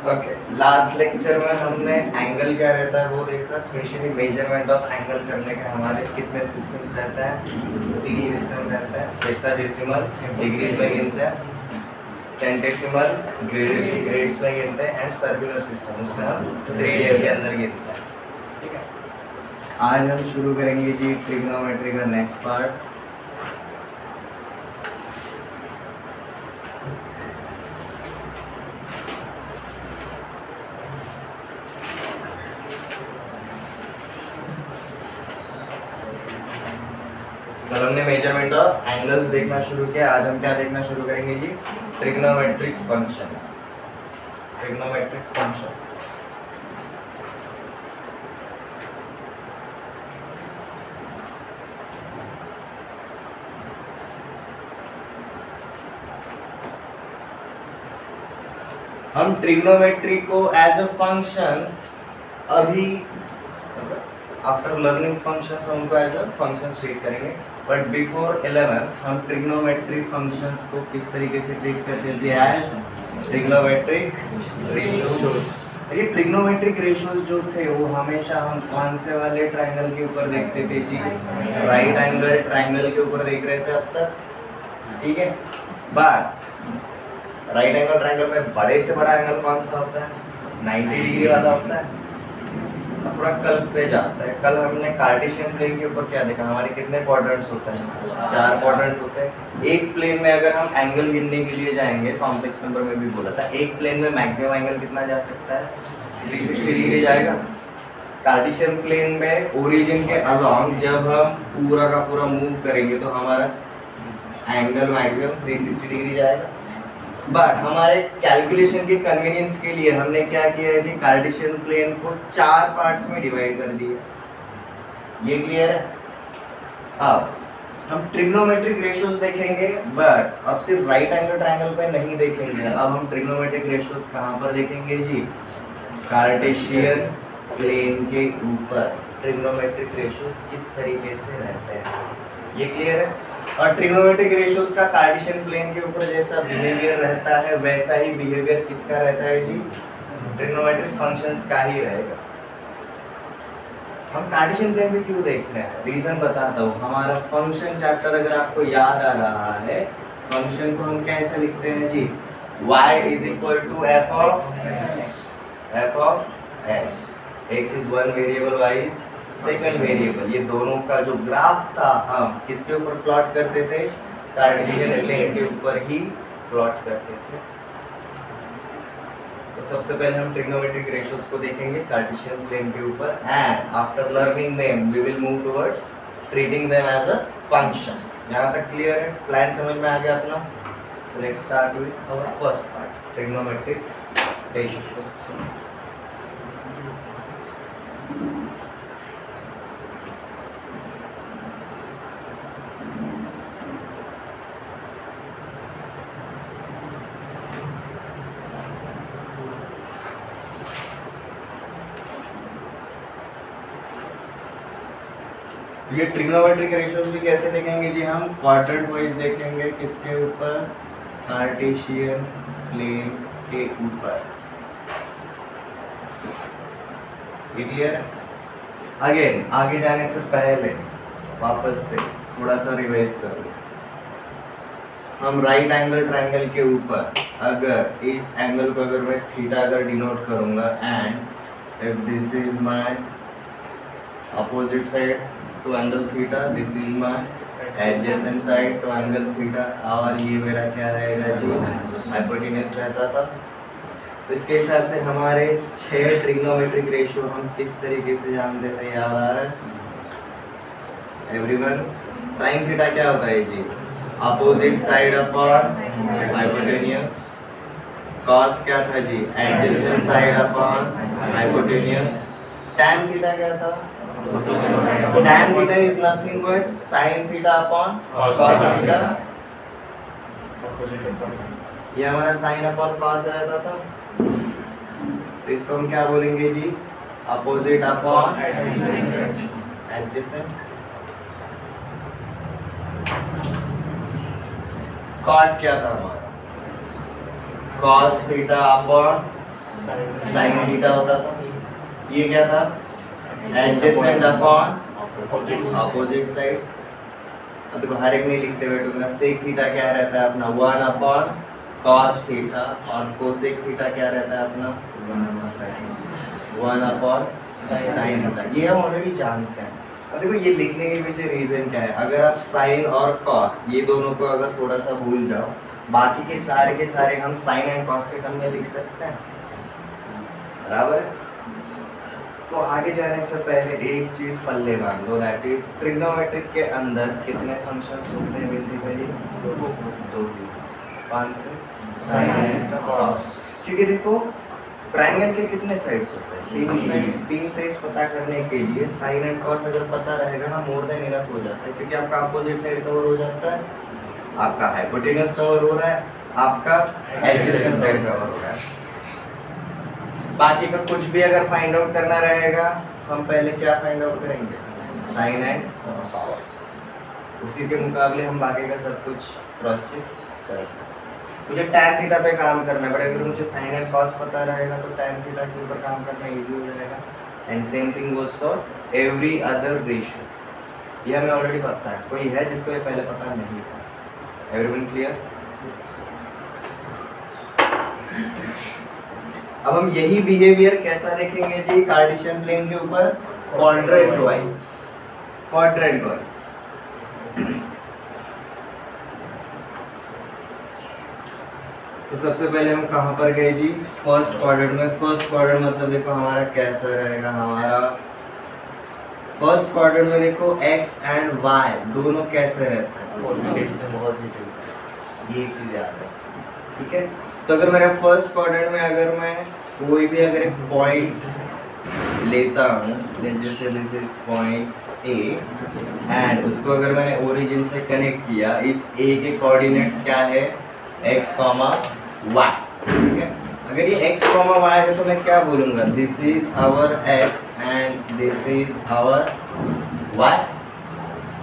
Okay, last lecture में हमने angle क्या रहता है वो देखा, स्पेशली मेजरमेंट ऑफ एंगल करने के हमारे कितने सिस्टम्स रहते हैं, 3 सिस्टम रहते हैं। सेक्साडेसिमल डिग्रीज में गिनते हैं, सेंटेसिमल ग्रेड्स में गिनते हैं, एंड सर्कुलर सिस्टम उसमें हम रेडियन के अंदर गिनते हैं। ठीक है, आज हम शुरू करेंगे जी ट्रिग्नोमेट्री का नेक्स्ट पार्ट। कल हमने मेजरमेंट ऑफ एंगल्स देखना शुरू किया, आज हम क्या देखना शुरू करेंगे जी, ट्रिग्नोमेट्रिक फंक्शंस। ट्रिग्नोमेट्रिक फंक्शंस हम ट्रिग्नोमेट्री को एज अ फंक्शंस अभी आफ्टर लर्निंग फंक्शंस हम उनको एज अ फंक्शंस ट्रीट करेंगे, बट बिफोर 11 हम ट्रिग्नोमेट्रिक फंक्शंस को किस तरीके से ट्रीट करते थे, एज ट्रिग्नोमेट्रिक रेशियोज। ये ट्रिग्नोमेट्रिक रेशियोज जो थे वो हमेशा हम कौन से वाले ट्रायंगल के ऊपर देखते थे जी, राइट एंगल ट्रायंगल के ऊपर देख रहे थे अब तक। ठीक है, बट राइट एंगल ट्रायंगल में बड़े से बड़ा एंगल कौन सा होता है, 90 डिग्री वाला होता है। थोड़ा कल पे जाता है, कल हमने कार्टेशियन प्लेन के ऊपर क्या देखा, हमारे कितने क्वाड्रेंट्स होते हैं, 4 क्वाड्रेंट होते हैं। एक प्लेन में अगर हम एंगल गिनने के लिए जाएंगे, कॉम्प्लेक्स नंबर में भी बोला था, एक प्लेन में मैक्सिमम एंगल कितना जा सकता है, 360 डिग्री जाएगा। कार्टेशियन प्लेन में ओरिजिन के अलोंग जब हम पूरा का पूरा मूव करेंगे तो हमारा एंगल मैक्सिमम 360 डिग्री जाएगा। बट हमारे कैलकुलेशन के कन्वीनियंस के लिए हमने क्या किया है जी, कार्टेशियन प्लेन को 4 पार्ट्स में डिवाइड कर दिया। ये क्लियर है? अब हम ट्रिग्नोमेट्रिक रेशियोज देखेंगे, बट अब सिर्फ राइट एंगल ट्रायंगल पे नहीं देखेंगे। अब हम ट्रिग्नोमेट्रिक रेशियोज कहाँ पर देखेंगे जी, कार्टेशियन प्लेन के ऊपर ट्रिग्नोमेट्रिक रेशियोज किस तरीके से रहते हैं, ये क्लियर है? और ट्रिग्नोमेट्रिक रेशियोज का कार्टेशियन प्लेन के ऊपर जैसा बिहेवियर रहता है वैसा ही बिहेवियर किसका रहता है जी, ट्रिग्नोमेट्रिक फंक्शंस का ही रहेगा। हम कार्टेशियन प्लेन पे क्यों देख रहे हैं, रीजन बताता हूँ। हमारा फंक्शन चैप्टर अगर आपको याद आ रहा है, फंक्शन को हम कैसे लिखते हैं जी, y is equal to F of x, x is one variable, y is second variable. ये दोनों का जो ग्राफ था हम किसके ऊपर प्लॉट करते थे, कार्टेशियन प्लेन के ऊपर ही प्लॉट करते थे। तो सबसे पहले हम ट्रिग्नोमेट्रिक रेशियोज को देखेंगे कार्टेशियन प्लेन के ऊपर, and after learning them we will move towards treating them as a function. यहाँ तक क्लियर है, प्लान समझ में आ गया अपना? So let's start with our first part, trigonometric ratios. ये ट्रिग्नोमेट्रिक रेशियोज भी कैसे देखेंगे जी, हम क्वाड्रेंट वाइज देखेंगे। किसके ऊपर, कार्टेशियन प्लेन के ऊपर। ये क्लियर है? अगेन आगे जाने से पहले वापस से थोड़ा सा रिवाइज कर लो। हम राइट एंगल ट्रायंगल के ऊपर अगर इस एंगल को अगर मैं थीटा अगर डिनोट करूंगा, and if this is my opposite side to angle theta, this is my adjacent side to angle theta, और ये मेरा क्या रहेगा जी, हाइपोटेन्यूज रहता था। तो इसके हिसाब से हमारे 6 ट्रिग्नोमेट्रिक रेशियो हम किस तरीके से जानते थे, याद आ रहा है एवरीवन? साइन थीटा क्या होता है जी, opposite side upon hypotenuse. Cos क्या था जी, adjacent side upon hypotenuse. tan theta क्या था, tan theta is nothing but sin theta upon cos theta। ये हमारा sin upon cos रहता था, तो इसको हम क्या बोलेंगे जी, अपोजिट अपॉन एडजेसेंट। cot क्या था हमारा, cos theta upon sine theta होता था। ये क्या था? Adjacent upon opposite side. अब देखो हर एक नहीं लिखते बैठूंगा। सेक थीटा क्या रहता है अपना 1 अपॉन कॉस थीटा, और कोसेक थीटा क्या रहता है अपना 1 अपॉन साइन थीटा। ये हम ऑलरेडी जानते हैं। अब देखो ये लिखने के पीछे रीजन क्या है? अगर आप साइन और कॉस ये दोनों को अगर थोड़ा सा भूल जाओ, बाकी के सारे हम साइन एंड कॉस के टर्म में लिख सकते हैं, बराबर है। तो आगे जाने से पहले एक चीज पल्ले बांध दो, दैट इज ट्रिग्नोमेट्रिक के अंदर कितने फंक्शंस होते हैं बेसिकली? दो। कौन से? Sine and cos. क्योंकि देखो ट्रायंगल के कितने साइड्स होते हैं? तीन साइड्स पता करने के लिए साइन एंड कॉस अगर पता रहेगा ना, मोर देन इनफ हो जाता है। क्योंकि आपका अपोजिट साइड कवर हो जाता है, आपका हाइपोटेन्यूज कवर हो रहा है, आपका एडजेसेंट साइड कवर हो रहा है। बाकी का कुछ भी अगर फाइंड आउट करना रहेगा, हम पहले क्या फाइंड आउट करेंगे? Sine and cos. उसी के मुकाबले हम बाकी का सब कुछ क्रॉस चेक कर सकते हैं। मुझे tan थीटा पे काम करना है, बट अगर मुझे साइन एंड कॉस पता रहेगा तो tan थीटा के ऊपर काम करना इजी हो जाएगा। And same thing goes for every other ratio. ये हमें ऑलरेडी पता है। कोई है जिसको ये पहले पता नहीं था? Everyone clear? अब हम यही बिहेवियर कैसा देखेंगे जी कार्टेशियन प्लेन के ऊपर? Quadrant wise. तो सबसे पहले हम कहाँ पर गए जी? फर्स्ट क्वाड्रेंट में। फर्स्ट क्वाड्रेंट मतलब देखो हमारा कैसा रहेगा? हमारा फर्स्ट क्वाड्रेंट में देखो x एंड y दोनों कैसे रहते हैं? पॉजिटिव। ये एक चीज याद है, ठीक है। तो अगर मेरा फर्स्ट क्वाड्रेंट में अगर मैं कोई भी अगर एक पॉइंट लेता हूँ, जैसे this is point A, and उसको अगर मैंने ओरिजिन से कनेक्ट किया, इस ए के कोऑर्डिनेट्स क्या है? x, y, ठीक है। अगर ये x, y है तो मैं क्या बोलूँगा? This is our x and this is our y,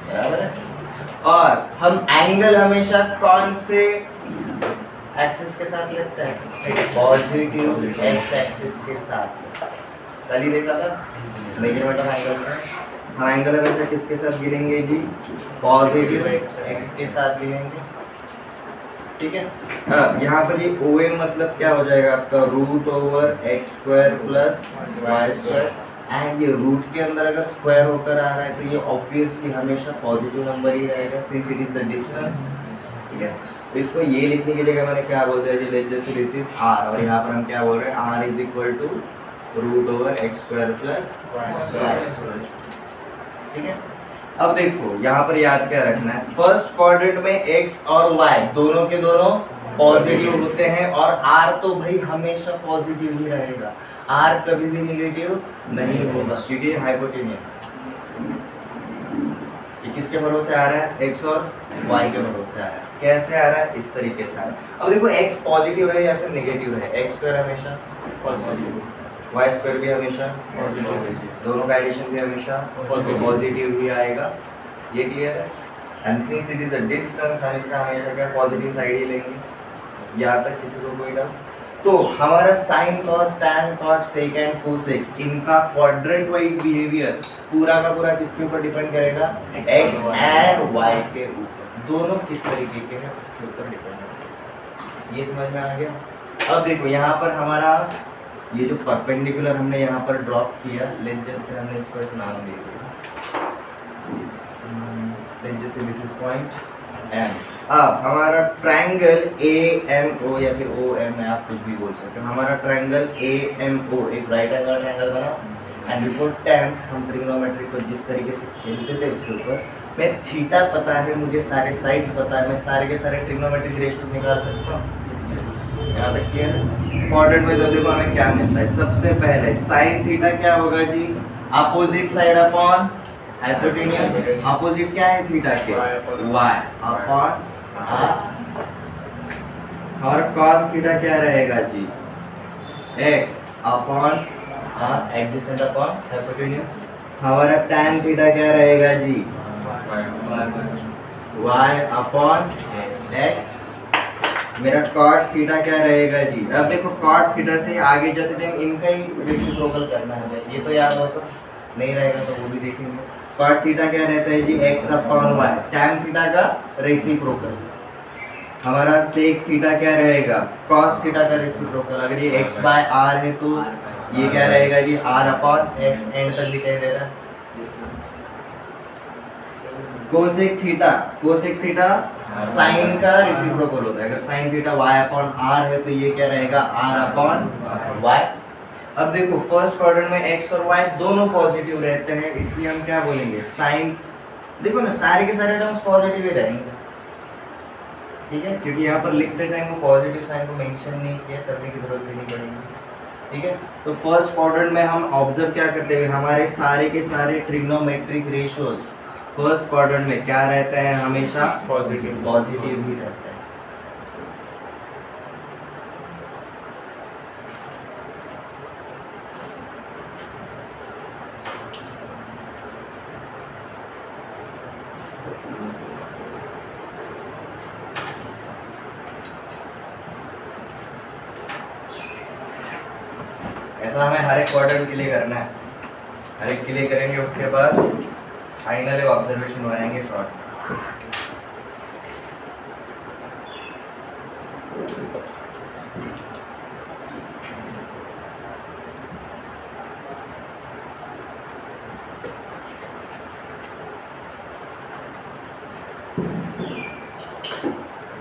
बराबर है। और हम एंगल हमेशा कौन से एक्सिस के साथ लेते हैं? पॉजिटिव एक्स एक्सिस के साथ। कल ही देखा था मेजरमेंट ऑफ एंगल्स में। हाँ, एंगल हमेशा किसके साथ गिनेंगे जी? पॉजिटिव एक्स के साथ गिनेंगे, ठीक है। हाँ, यहाँ पर ये OM मतलब क्या हो जाएगा आपका? Root over x square plus y square. And ये रूट के अंदर अगर स्क्वायर होकर आ रहा है तो ये ऑब्वियसली हमेशा पॉजिटिव नंबर ही रहेगा, since it is the distance, ठीक है। तो इसको ये लिखने के लिए मैंने क्या बोल दिया जी? जैसे दिस इज r, और यहाँ पर हम क्या बोल रहे हैं? r is equal to root over x square plus y square, ठीक है। अब देखो यहाँ पर याद क्या रखना है? फर्स्ट क्वाड्रेंट में x और y दोनों के दोनों पॉजिटिव होते हैं, और r तो भाई हमेशा पॉजिटिव ही रहेगा, r कभी भी नेगेटिव नहीं होगा, क्योंकि हाइपोटेन्यूज। ये किसके भरोसे आ रहा है? x और y के भरोसे आ रहा है। कैसे आ रहा है? इस तरीके से आ रहा है। अब देखो x पॉजिटिव रहे या फिर नेगेटिव रहे, x स्क्वायर हमेशा पॉजिटिव, वाई स्क्वायर भी हमेशा पॉजिटिव, दोनों का एडिशन भी हमेशा पॉजिटिव ही आएगा। ये क्लियर है? And since it is a distance, हम इसका हमेशा क्या पॉजिटिव साइड ही लेंगे। यहाँ तक किसी को कोई डाउट? तो हमारा sine cos, tan cot, sec and cosec, इनका क्वाड्रेंट वाइज बिहेवियर पूरा का पूरा किसके ऊपर डिपेंड करेगा? एक्स एंड वाई के ऊपर। दोनों किस तरीके के हैं उसके ऊपर डिपेंड करेगा। ये समझ में आ गया? अब देखो यहाँ पर हमारा ये जो परपेंडिकुलर हमने यहाँ पर ड्रॉप किया, लेट जस्ट से हमने इसको एक नाम दे दिया, let just say this is point M। अब हमारा ट्रायंगल AMO या फिर OM, आप कुछ भी बोल सकते हैं। हमारा ट्रायंगल AMO एक राइट एंगल ट्रायंगल बना, एंड बिफोर 10th हम ट्रिग्नोमेट्री को जिस तरीके से खेलते थे उसके ऊपर मैं थीटा पता है, मुझे सारे साइड्स पता है, मैं सारे के सारे ट्रिग्नोमेट्रिक रेशियोज निकाल सकता हूँ। यहाँ तक क्लियर है? क्वाड्रेंट में जब देखो हमें क्या मिलता है? सबसे पहले साइन थीटा क्या होगा जी? Opposite side upon hypotenuse. Opposite क्या है थीटा के? y upon r। और cos थीटा क्या रहेगा जी? x upon r adjacent upon hypotenuse. हमारा tan थीटा क्या रहेगा जी? y अपॉन x, मेरा cot थीटा क्या रहेगा जी। अब देखो cot थीटा से आगे जाते टाइम इनका ही रेसिप्रोकल करना है, ये तो याद हो, तो नहीं रहेगा तो वो भी देखेंगे। cot थीटा क्या रहता है जी, x upon y, tan theta का रेसिप्रोकल। हमारा sec थीटा क्या रहेगा, cos थीटा का रेसिप्रोकल। अगर ये x बाय r है तो ये क्या रहेगा जी, r अपॉन x, एंड तक दिखाई दे रहा है। कोसेक थीटा साइन का रेसिप्रोकल होता है। अगर sine theta y upon r है तो ये क्या रहेगा, r अपॉन y। अब देखो फर्स्ट क्वाड्रेंट में x और y दोनों पॉजिटिव रहते हैं, इसलिए हम क्या बोलेंगे, साइन। देखो ना सारे के सारे टर्म्स पॉजिटिव ही रहेंगे, ठीक है, क्योंकि यहाँ पर लिखते टाइम वो पॉजिटिव साइन को मेंशन नहीं किया, करने की जरूरत भी नहीं पड़ेगी, ठीक है। तो फर्स्ट क्वाड्रेंट में हम ऑब्जर्व क्या करते हैं, हमारे सारे के सारे ट्रिग्नोमेट्रिक रेशियोज फर्स्ट क्वाड्रेंट में क्या रहते हैं, हमेशा पॉजिटिव ही रहते हैं। ऐसा हमें हर एक क्वाड्रेंट के लिए करना है, हर एक के लिए करेंगे, उसके बाद फाइनल एक ऑब्जर्वेशन बनाएंगे शॉर्ट।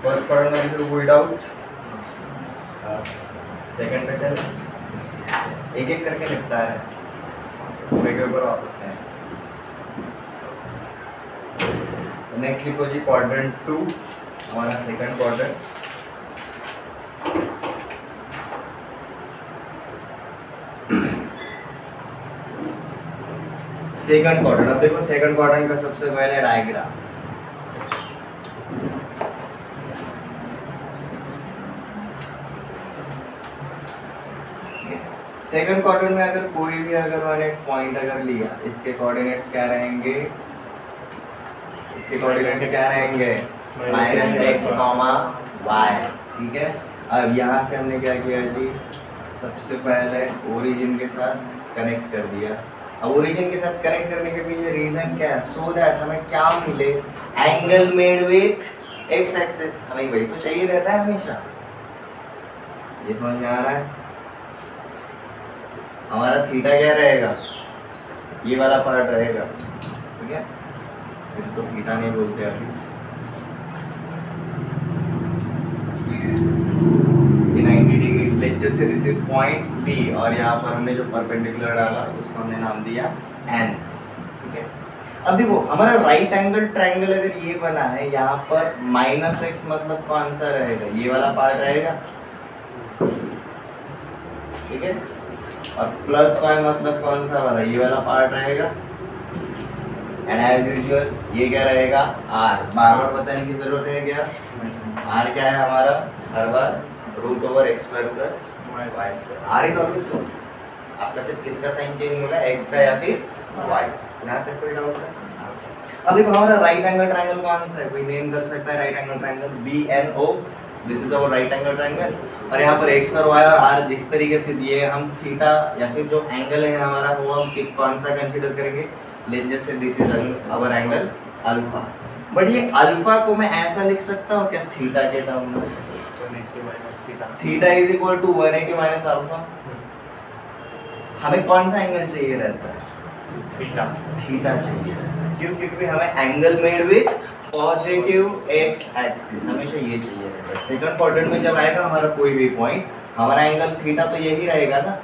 फर्स्ट क्वाड्रेंट में फिर कोई डाउट, सेकंड पे चले, एक एक करके निपटा है, पूरे के ऊपर वापस है। नेक्स्ट लिखो जी क्वाड्रेंट 2, हमारा सेकंड क्वाड्रेंट। सेकंड क्वाड्रेंट, अब देखो सेकंड क्वाड्रेंट का सबसे पहले डायग्राम। सेकंड क्वाड्रेंट में अगर कोई भी अगर मैंने पॉइंट अगर लिया, इसके कोऑर्डिनेट्स क्या रहेंगे, इसके कोऑर्डिनेट्स क्या रहेंगे, -x, y, ठीक है। अब यहाँ से हमने क्या किया जी, सबसे पहले ओरिजिन के साथ कनेक्ट कर दिया। अब ओरिजिन के साथ कनेक्ट करने के पीछे रीजन क्या है, सो दैट हमें क्या मिले, angle made with x axis. हमें वही तो चाहिए रहता है हमेशा, ये समझ में आ रहा है। हमारा थीटा क्या रहेगा, ये वाला पार्ट रहेगा, ठीक है, इसको थीटा नहीं बोलते अभी, ये 90 डिग्री, जैसे दिस इज पॉइंट P और यहाँ पर हमने जो परपेंडिकुलर डाला उसको हमने नाम दिया N, ठीक है। अब देखो हमारा राइट एंगल ट्रायंगल अगर ये बना है, यहाँ पर -x मतलब कौन सा रहेगा, ये वाला पार्ट रहेगा, ठीक है, और +y मतलब कौन सा वाला, ये वाला पार्ट रहेगा। एंड एज यूजुअल ये क्या रहेगा, r। बार बार बताने की जरूरत है क्या, r क्या है हमारा, हर बार √x² + y²। r is always positive, आपका सिर्फ किसका साइन चेंज होगा, x का या फिर y। यहाँ तक कोई डाउट है। अब देखो हमारा राइट एंगल ट्रायंगल कौन सा है, कोई नेम कर सकता है right angle triangle, BNO, this is our right angle triangle. और यहाँ पर x और y और r जिस तरीके से दिए, हम थीटा या फिर जो एंगल है हमारा वो हम कौन सा कंसीडर करेंगे, let's just say this is hour angle alpha. But ये अल्फा को मैं ऐसा लिख सकता हूँ क्या, थीटा के टर्म में, theta is equal to 180 minus alpha. हमें कौन सा एंगल चाहिए रहता है, थीटा चाहिए, क्यों, क्योंकि हमें angle made with positive x axis, हमेशा ये चाहिए रहता है। सेकंड क्वाड्रेंट में जब आएगा हमारा कोई भी पॉइंट, हमारा एंगल थीटा तो यही रहेगा ना,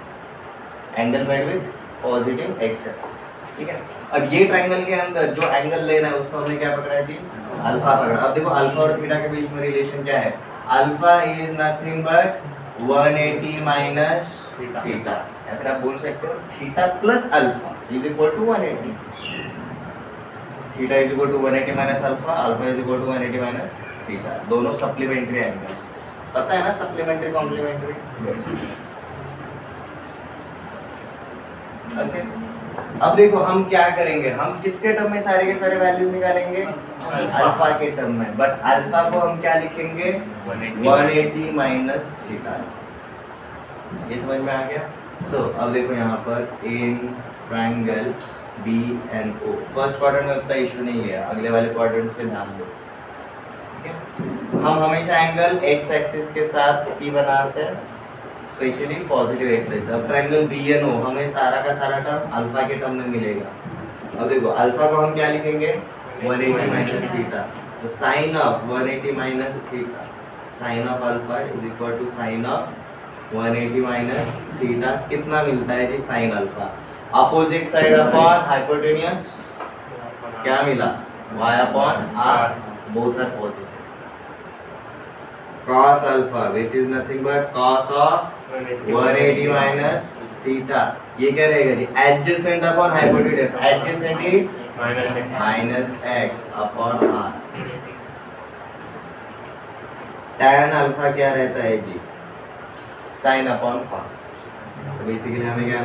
angle made with positive x axis, ठीक है। अब ये ट्रायंगल के अंदर जो एंगल लेना है उसको हमने क्या पकड़ा है जी, अल्फा पकड़ा। अब देखो अल्फा और थीटा के बीच में रिलेशन क्या है, alpha is nothing but 180 minus theta, या फिर आप बोल सकते हो theta plus alpha is equal to 180। Theta is equal to 180 minus alpha, alpha is equal to 180 minus theta, दोनों सप्लीमेंट्री एंगल्स, पता है ना, सप्लीमेंट्री कॉम्प्लीमेंट्री, ओके। अब देखो हम क्या करेंगे, हम किसके टर्म में सारे के सारे वैल्यू निकालेंगे, अल्फा के टर्म में, बट अल्फा को हम क्या लिखेंगे 180 माइनस थीटा। ये समझ में आ गया। सो अब देखो यहाँ पर in triangle B and O, first quadrant में उतना इशू नहीं है, अगले वाले क्वाड्रेंट्स पे ध्यान दो। ठीक है, हम हमेशा एंगल एक्स एक्सिस के साथ ही बनाते हैं, स्पेशली पॉजिटिव एक्सिस। अब ट्रायंगल बी एंड ओ हमें सारा का सारा टर्म अल्फा के टर्म में मिलेगा। अब देखो अल्फा को हम क्या लिखेंगे 180 माइनस थीटा, तो sine of 180 minus theta, sine of alpha is equal to sine of 180 minus theta. कितना मिलता है जी sine alpha, opposite side upon hypotenuse क्या मिला y upon r, both are positive. cos alpha which is nothing but cos of 180 minus theta, ये क्या रहेगा जी adjacent upon hypotenuse, adjacent is minus x upon r। tan alpha क्या रहता है जी sin upon cos, तो बेसिकली हमें क्या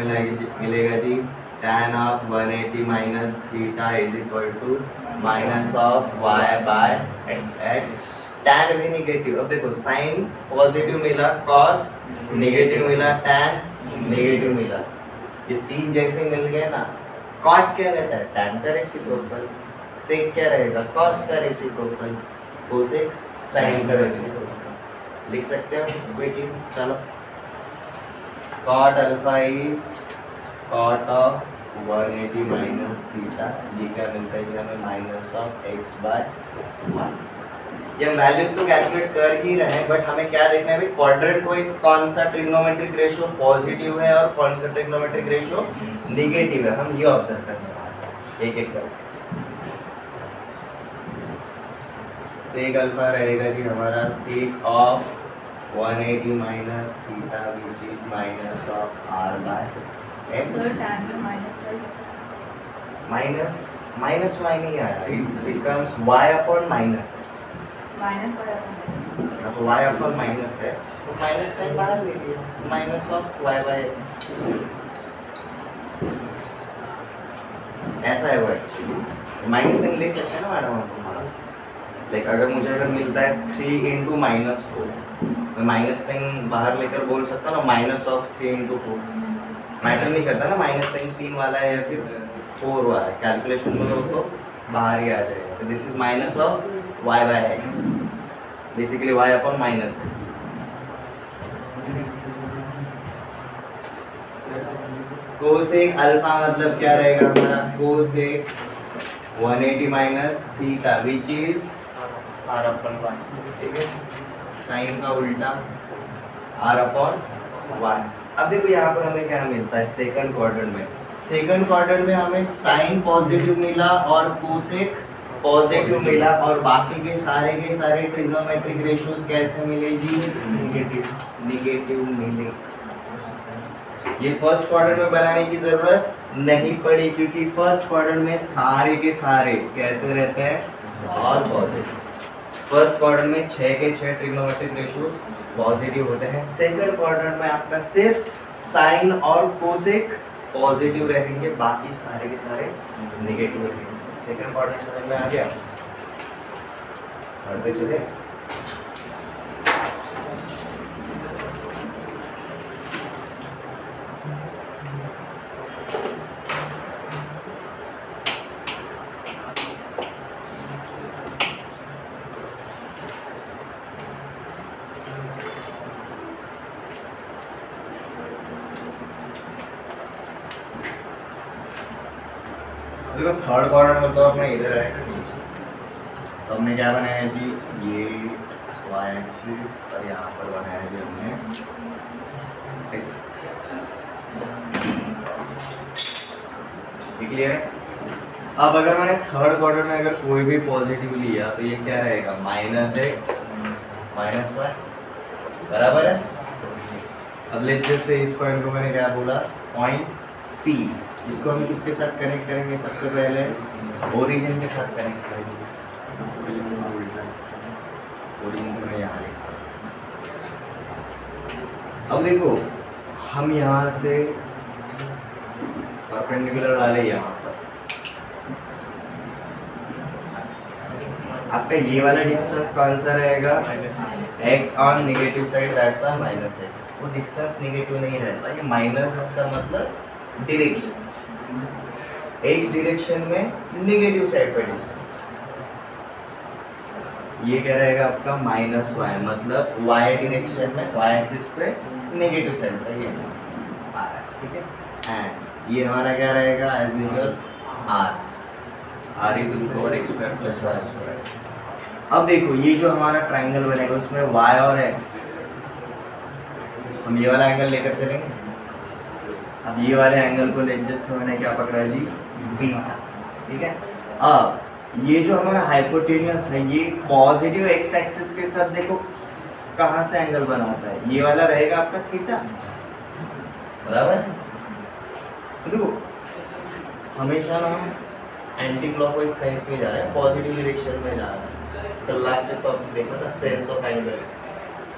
मिलेगा जी tan of 180 minus theta is equal to minus of y by x। tan भी निगेटिव, अब देखो sin पॉजिटिव मिला, cos निगेटिव मिला, tan निगेटिव मिला, ये तीन जैसे मिल गए ना। cot क्या रहता है tan का रेसिप्रोकल, sec क्या रहेगा cos का रेसिप्रोकल, cosec sin का रेसिप्रोकल। लिख सकते हो क्विकली, चलो cot alpha is cot of 180 minus theta, ये क्या मिलता है कि हमें माइनस ऑफ x बाय 1। ये हम वैल्यूज तो कैलकुलेट कर ही रहे हैं, बट हमें क्या देखना है भाई क्वाड्रेंट वाइज कौन सा ट्रिग्नोमेट्रिक रेशियो पॉजिटिव है और कौन सा ट्रिग्नोमेट्रिक रेशियो नेगेटिव है, हम ये ऑब्जर्व कर सकते हैं एक एक करके। सेक अल्फा रहेगा जी हमारा sec of 180 minus theta which is minus of r by x। Sir tan में माइनस y कैसे, माइनस y नहीं आया, it becomes y upon minus x, minus y upon x, तो y अपॉन माइनस x, तो minus sign बाहर ले लिया, minus of y by x। ऐसा है वो एक्चुअली, माइनस साइन ले सकते हैं ना मैडम आप हमारा, लाइक अगर मुझे मिलता है 3 इंटू माइनस 4, मैं माइनस साइन बाहर लेकर बोल सकता हूँ ना माइनस ऑफ 3 इंटू 4, मैटर नहीं करता ना माइनस साइन 3 वाला है या फिर 4 वाला है, कैलकुलेशन में हो तो बाहर ही आ जाएगा। तो this is minus of y by x, basically y upon minus x। Cosec alpha मतलब क्या रहेगा हमारा cosec 180 minus theta which is r upon 1, ठीक है, साइन का उल्टा r अपॉन 1। अब देखो यहाँ पर हमें क्या मिलता है सेकंड क्वाड्रेंट में, सेकंड क्वाड्रेंट में हमें साइन पॉजिटिव मिला और कोसेक पॉजिटिव मिला, और बाकी के सारे ट्रिग्नोमेट्रिक रेशियोज कैसे मिले जी निगेटिव मिले। ये फर्स्ट क्वाड्रेंट में बनाने की जरूरत नहीं पड़ी, क्योंकि फर्स्ट क्वाड्रेंट में सारे के सारे कैसे रहते हैं और पॉजिटिव। फर्स्ट क्वाड्रेंट में 6 के 6 ट्रिग्नोमेट्रिक रेशियोज पॉजिटिव होते हैं, सेकंड क्वाड्रेंट में आपका सिर्फ साइन और कोसेक पॉजिटिव रहेंगे, बाकी सारे के सारे नेगेटिव रहेंगे। सेकंड क्वाड्रेंट समझ में आ गया, और पे चले। देखो थर्ड क्वाड्रेंट मतलब अपना इधर आएगा नीचे, तो हमने क्या बनाया जी ये y एक्सिस, और यहाँ पर बनाया जी हमने x। क्लियर है। अब अगर मैंने थर्ड क्वाड्रेंट में अगर कोई भी पॉजिटिव लिया तो ये क्या रहेगा माइनस x माइनस y, बराबर है। अब लेते से इस पॉइंट को मैंने क्या बोला पॉइंट C, इसको हम किसके साथ कनेक्ट करेंगे, सबसे पहले ओरिजिन के साथ कनेक्ट करेंगे। ओरिजिन को मैं यहाँ लिखा, अब देखो हम यहाँ से परपेंडिकुलर वाले यहाँ पर आपका ये वाला डिस्टेंस कौन सा रहेगा? x on negative side, that's why minus x। वो डिस्टेंस नेगेटिव नहीं रहता, ये माइनस का मतलब डायरेक्शन, x डायरेक्शन में नेगेटिव साइड पे डिस्टेंस। ये क्या रहेगा आपका माइनस y, मतलब y डायरेक्शन में y एक्सिस पे नेगेटिव साइड पे ये आ रहा है, ठीक है। एंड ये हमारा क्या रहेगा as usual r is equal to x square plus y square. अब देखो ये जो हमारा ट्रायंगल बनेगा उसमें y और x, हम ये वाला एंगल लेकर चलेंगे। अब ये वाले एंगल को जैसे मैंने क्या पकड़ा जी? बीटा, ठीक है। अब ये जो हमारा हाइपोटेन्यूस है ये पॉजिटिव x एक्सिस के साथ देखो कहाँ से एंगल बनाता है, ये वाला रहेगा आपका थीटा, बराबर है। देखो हमेशा ना हम एंटी क्लॉकवाइज साइंस में जा रहे हैं, पॉजिटिव डायरेक्शन में जा रहे हैं। तो लास्ट टॉपिक देखा था सेंस ऑफ एंगल,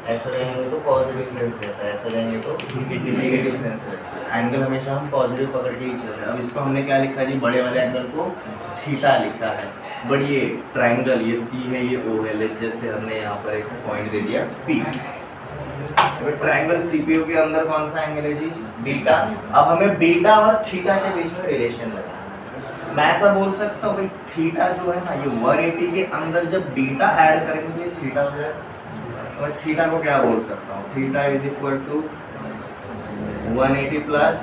ऐसा जाएंगे तो पॉजिटिव सेंस रहता है, ऐसा जाएंगे तो नेगेटिव सेंस रहता है। एंगल हमेशा हम पॉजिटिव पकड़ के ही चल रहे हैं। अब इसको हमने क्या लिखा जी? बड़े वाले एंगल को थीटा लिखा है, बट ये ट्रायंगल ये सी है ये ओ है, जैसे हमने यहाँ पर एक पॉइंट दे दिया पी। ट्रायंगल सीपीयू के अंदर कौन सा एंगल है जी? बीटा। अब हमें बीटा और थीटा के बीच में रिलेशन लगाना है। मैं ऐसा बोल सकता हूँ भाई थीटा जो है ना ये 180 के अंदर जब बीटा ऐड करेंगे तो ये थीटा हो जाएगा। और थीटा को क्या बोल सकता हूँ? Theta is equal to 180 plus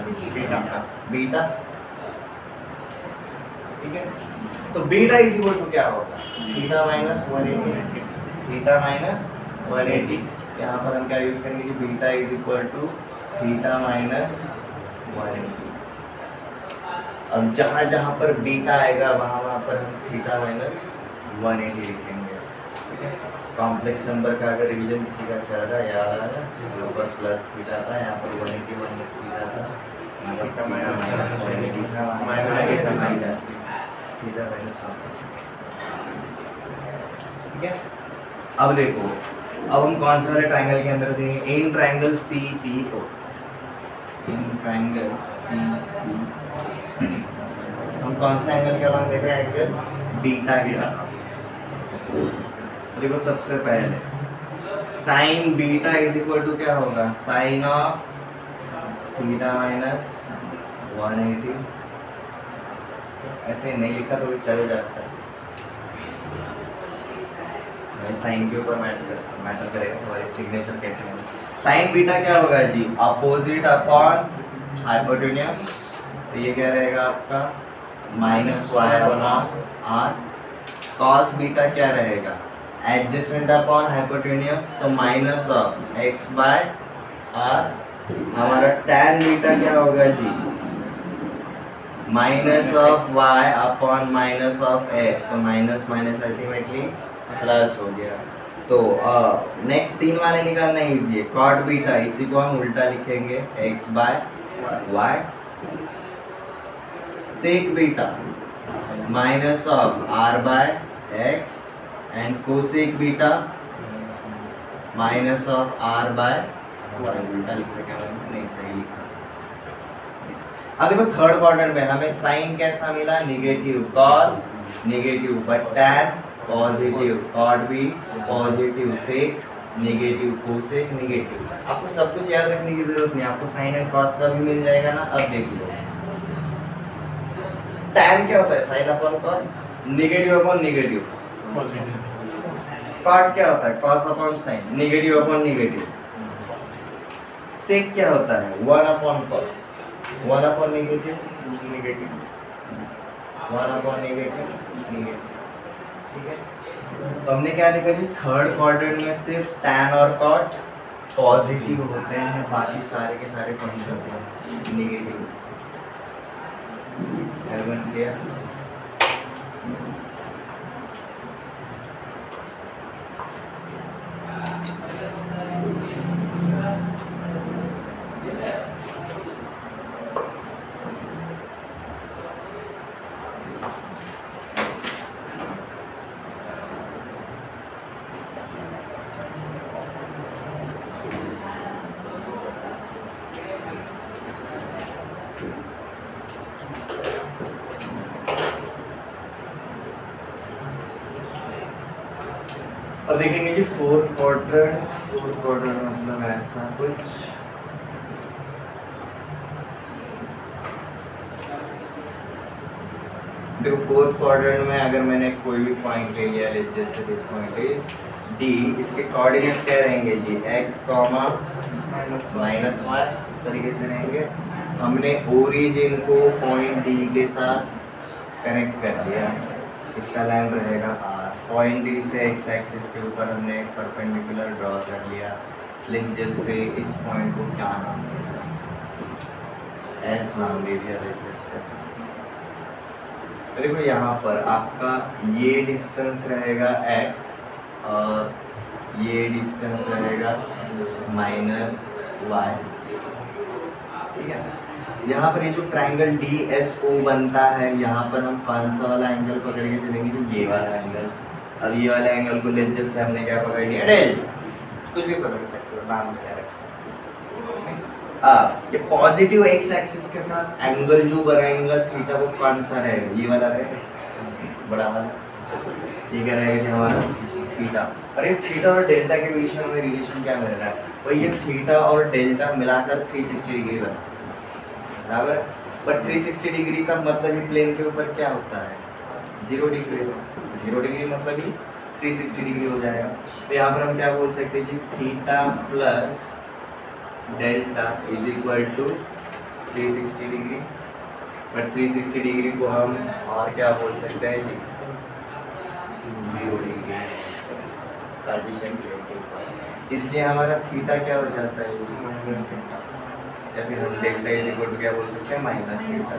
beta, ठीक है। तो बीटा इज इक्वल टू क्या होगा? Theta minus 180, theta minus 180। यहाँ पर हम क्या यूज करेंगे कि beta is equal to theta minus 180। अब जहाँ जहाँ पर बीटा आएगा वहाँ पर हम थीटा माइनस 180 लिखेंगे, ठीक है। कॉम्प्लेक्स नंबर का अगर रिवीजन किसी का चल रहा है याद आ रहा है, ऊपर प्लस थीटा था, यहाँ पर 180 माइनस थीटा था, थीटा माइनस 180 था, माइनस थीटा माइनस 180, ठीक है। अब देखो अब हम कौन से वाले ट्रायंगल के अंदर देंगे? In triangle C P O, in triangle C P हम कौन सा एंगल क्या देख रहे हैं? एंगल बीटा की तरफ। देखो सबसे पहले sine beta is equal to क्या होगा? Sine of theta minus 180। ऐसे नहीं लिखा तो भी चल जाता है, साइन के ऊपर मैटर करेगा हमारे सिग्नेचर कैसे है। साइन बीटा क्या होगा जी? अपोजिट अपॉन हाइपोटेन्यूस, तो ये क्या रहेगा आपका minus y upon are. Cos beta क्या रहेगा? Adjacent upon hypotenuse, so minus of x by R. हमारा टैन बीटा क्या होगा जी? Minus of y upon minus of x, तो माइनस माइनस अल्टीमेटली प्लस हो गया। तो नेक्स्ट तीन वाले निकालना इजी है। कॉट बीटा इसी को हम उल्टा लिखेंगे x by y. Sec beta minus of r by x and cosec beta minus of r by y. उल्टा लिखा क्या नहीं सही लिखा। अब देखो थर्ड क्वाड्रेंट में हमें साइन कैसा मिला? Negative cos, negative but tan, positive cot B, positive sec, negative cosec, negative. आपको सब कुछ याद रखने की जरूरत नहीं, आपको साइन एंड कॉस का भी मिल जाएगा ना। अब देख लो टैन क्या होता है? Sine upon cos, negative upon negative. Cot क्या होता है? Cos upon sine, negative upon negative. Sec क्या होता है? 1 upon cos, 1 upon negative, negative, 1 upon negative, negative, ठीक है। तो हमने क्या देखा जी? थर्ड क्वाड्रेंट में सिर्फ टैन और कॉट पॉजिटिव होते हैं, बाकी सारे के सारे फंक्शंस नेगेटिव। Everyone clear? देखेंगे जी फोर्थ क्वाड्रेंट मतलब ऐसा कुछ। देखो फोर्थ क्वाड्रेंट में अगर मैंने कोई भी पॉइंट ले लिया, जैसे दिस पॉइंट इज डी, इसके कोऑर्डिनेट्स क्या रहेंगे जी, x, माइनस वाई, इस तरीके से रहेंगे। हमने ओरिजिन को पॉइंट डी के साथ कनेक्ट कर दिया, इसका लाइन रहेगा r। पॉइंट डी से x एक्सिस के ऊपर हमने एक परपेंडिकुलर ड्रॉ कर लिया। लेकिन जैसे इस पॉइंट को क्या नाम दिया, s नाम दे दिया जैसे। देखो यहाँ पर आपका ये डिस्टेंस रहेगा x और ये डिस्टेंस रहेगा माइनस y, ठीक है। यहाँ पर ये जो ट्रायंगल DSO बनता है, यहाँ पर हम कौन सा वाला एंगल पकड़ के चलेंगे, तो ये वाला एंगल। अब ये वाला एंगल को लेकर जैसे हमने क्या पकड़ लिया, डेल, कुछ भी पकड़ सकते हो, नाम क्या रखें। ये पॉजिटिव x एक्सिस के साथ एंगल जो बनाएंगे थीटा वो कौन सा रहेगा, ये वाला रहेगा, बड़ा वाला। ये क्या रहेगा जी हमारा थीटा। और ये थीटा और डेल्टा के बीच में हमें रिलेशन क्या मिल रहा है, तो ये थीटा और डेल्टा मिलाकर 360 डिग्री बना, बराबर। बट 360 डिग्री का मतलब ये प्लेन के ऊपर क्या होता है, 0 डिग्री। 0 डिग्री मतलब ही 360 डिग्री हो जाएगा। तो यहाँ पर हम क्या बोल सकते हैं जी, theta plus delta is equal to 360 degree. But 360 degree को हम और क्या बोल सकते हैं जी, 0 डिग्री, कार्टेशियन प्लेन के ऊपर। इसलिए हमारा थीटा क्या हो जाता है जी, या फिर हम डेल्टा इज इक्वल टू क्या बोल सकते हैं, minus theta.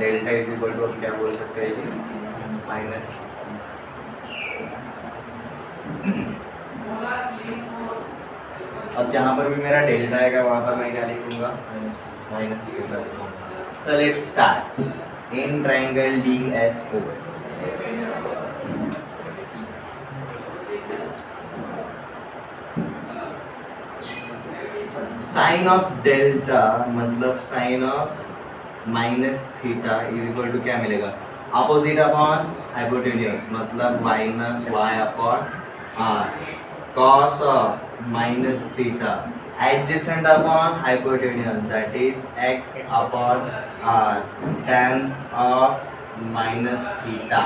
Delta is equal to हम क्या बोल सकते हैं जी, माइनस। अब जहाँ पर भी मेरा डेल्टा आएगा वहाँ पर मैं क्या लिखूंगा, minus theta. So let's start. In triangle DSO sine of delta मतलब sine of minus theta is equal to क्या मिलेगा, अपोजिट अपॉन हाइपोटेन्यूज मतलब minus y upon are. Cos of minus theta adjacent upon hypotenuse that is x upon r. tan of minus theta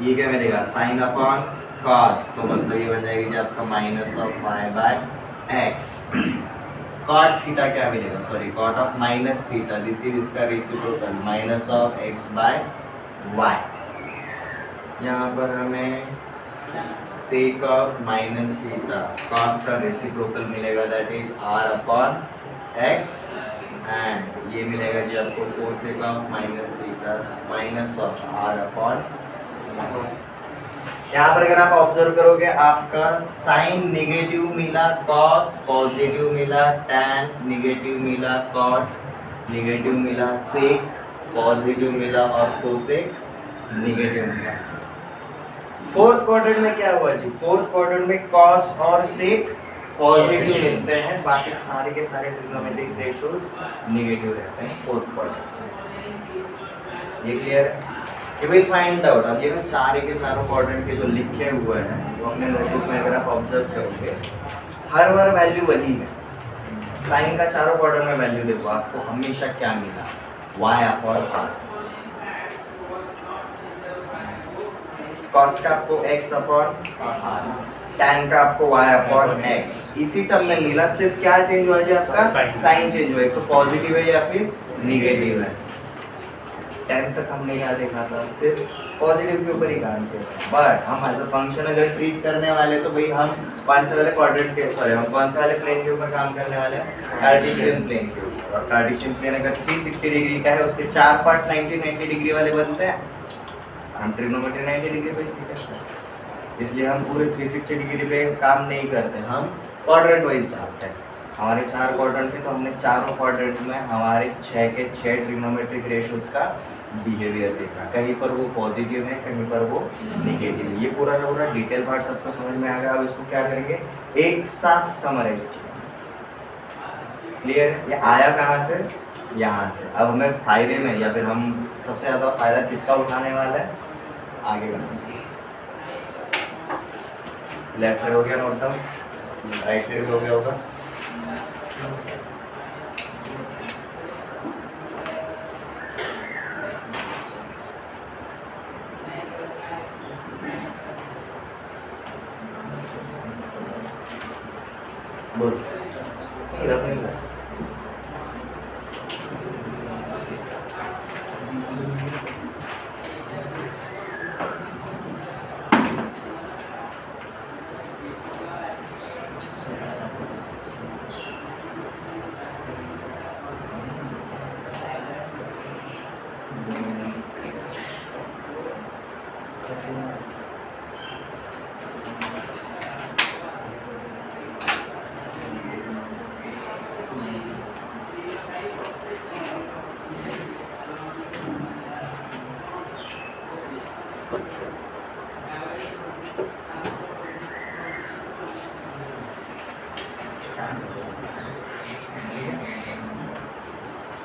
ये क्या मिलेगा, sign upon cos, तो मतलब ये बन जाएगी जी आपका minus of y by x। Cot theta क्या मिलेगा, sorry cot of minus theta, this is इसका reciprocal, minus of x by y। यहाँ पर हमें sec of minus theta cos का रेसिप्रोकल मिलेगा that is r upon x, and ये मिलेगा जी आपको cosec of minus theta minus of r upon. यहाँ पर अगर आप ऑब्जर्व करोगे आपका साइन निगेटिव मिला, कॉस पॉजिटिव मिला, टैन निगेटिव मिला, कॉट निगेटिव मिला, सेक पॉजिटिव मिला और कोसेक निगेटिव मिला। फोर्थ क्वाड्रेंट में क्या हुआ जी, फोर्थ क्वाड्रेंट में कॉस और सेक पॉजिटिव मिलते हैं, बाकी सारे के सारे ट्रिग्नोमेट्रिक रेशियोज निगेटिव रहते हैं फोर्थ क्वाड्रेंट। ये क्लियर है, यू विल फाइंड आउट। अब ये ना चारे के चारों क्वाड्रेंट के जो लिखे हुए हैं वो अपने नोटबुक में अगर आप ऑब्जर्व करोगे हर बार वैल्यू वही है। साइन का चारों क्वाड्रेंट में वैल्यू देखो आपको हमेशा क्या मिला, y अपॉन r। कॉस का आपको x अपॉन r, tan का आपको y अपॉन x। इसी टर्म में मिला, सिर्फ क्या चेंज हुआ जी आपका, साइन चेंज हुआ है, तो पॉजिटिव है या फिर निगेटिव है। 10 तक हमने क्या देखा था, सिर्फ पॉजिटिव के ऊपर ही काम किया, बट हम एज अ फंक्शन अगर ट्रीट करने वाले तो भाई हम कौन से वाले क्वाड्रेंट के, सॉरी हम कौन से वाले प्लेन के ऊपर काम करने वाले हैं, कार्टेशियन प्लेन के ऊपर। और कार्टेशियन प्लेन अगर 360 डिग्री का है उसके चार पार्ट 90 डिग्री वाले बनते हैं, हम ट्रिग्नोमेट्री 90 डिग्री पे सीख सकते हैं। इसलिए हम पूरे 360 डिग्री पे काम नहीं करते, हम क्वाड्रेंट वाइज जाते हैं। हमारे 4 क्वाड्रेंट थे तो हमने चारों क्वाड्रेंट में हमारे 6 के 6 ट्रिग्नोमेट्रिक रेशियोज का बिहेवियर देखा, कहीं पर वो पॉजिटिव है कहीं पर वो नेगेटिव है। ये पूरा का पूरा डिटेल पार्ट सबको समझ में आ गया। अब इसको क्या करेंगे, एक साथ समराइज करेंगे। क्लियर, ये आया कहाँ से, यहाँ से। अब हमें फायदे में या फिर हम सबसे ज़्यादा फायदा किसका उठाने वाला है, आगे बढ़ेंगे। लेफ्ट साइड हो गया नोट डाउन, राइट साइड हो गया होगा। बोल नहीं रख नहीं रहा।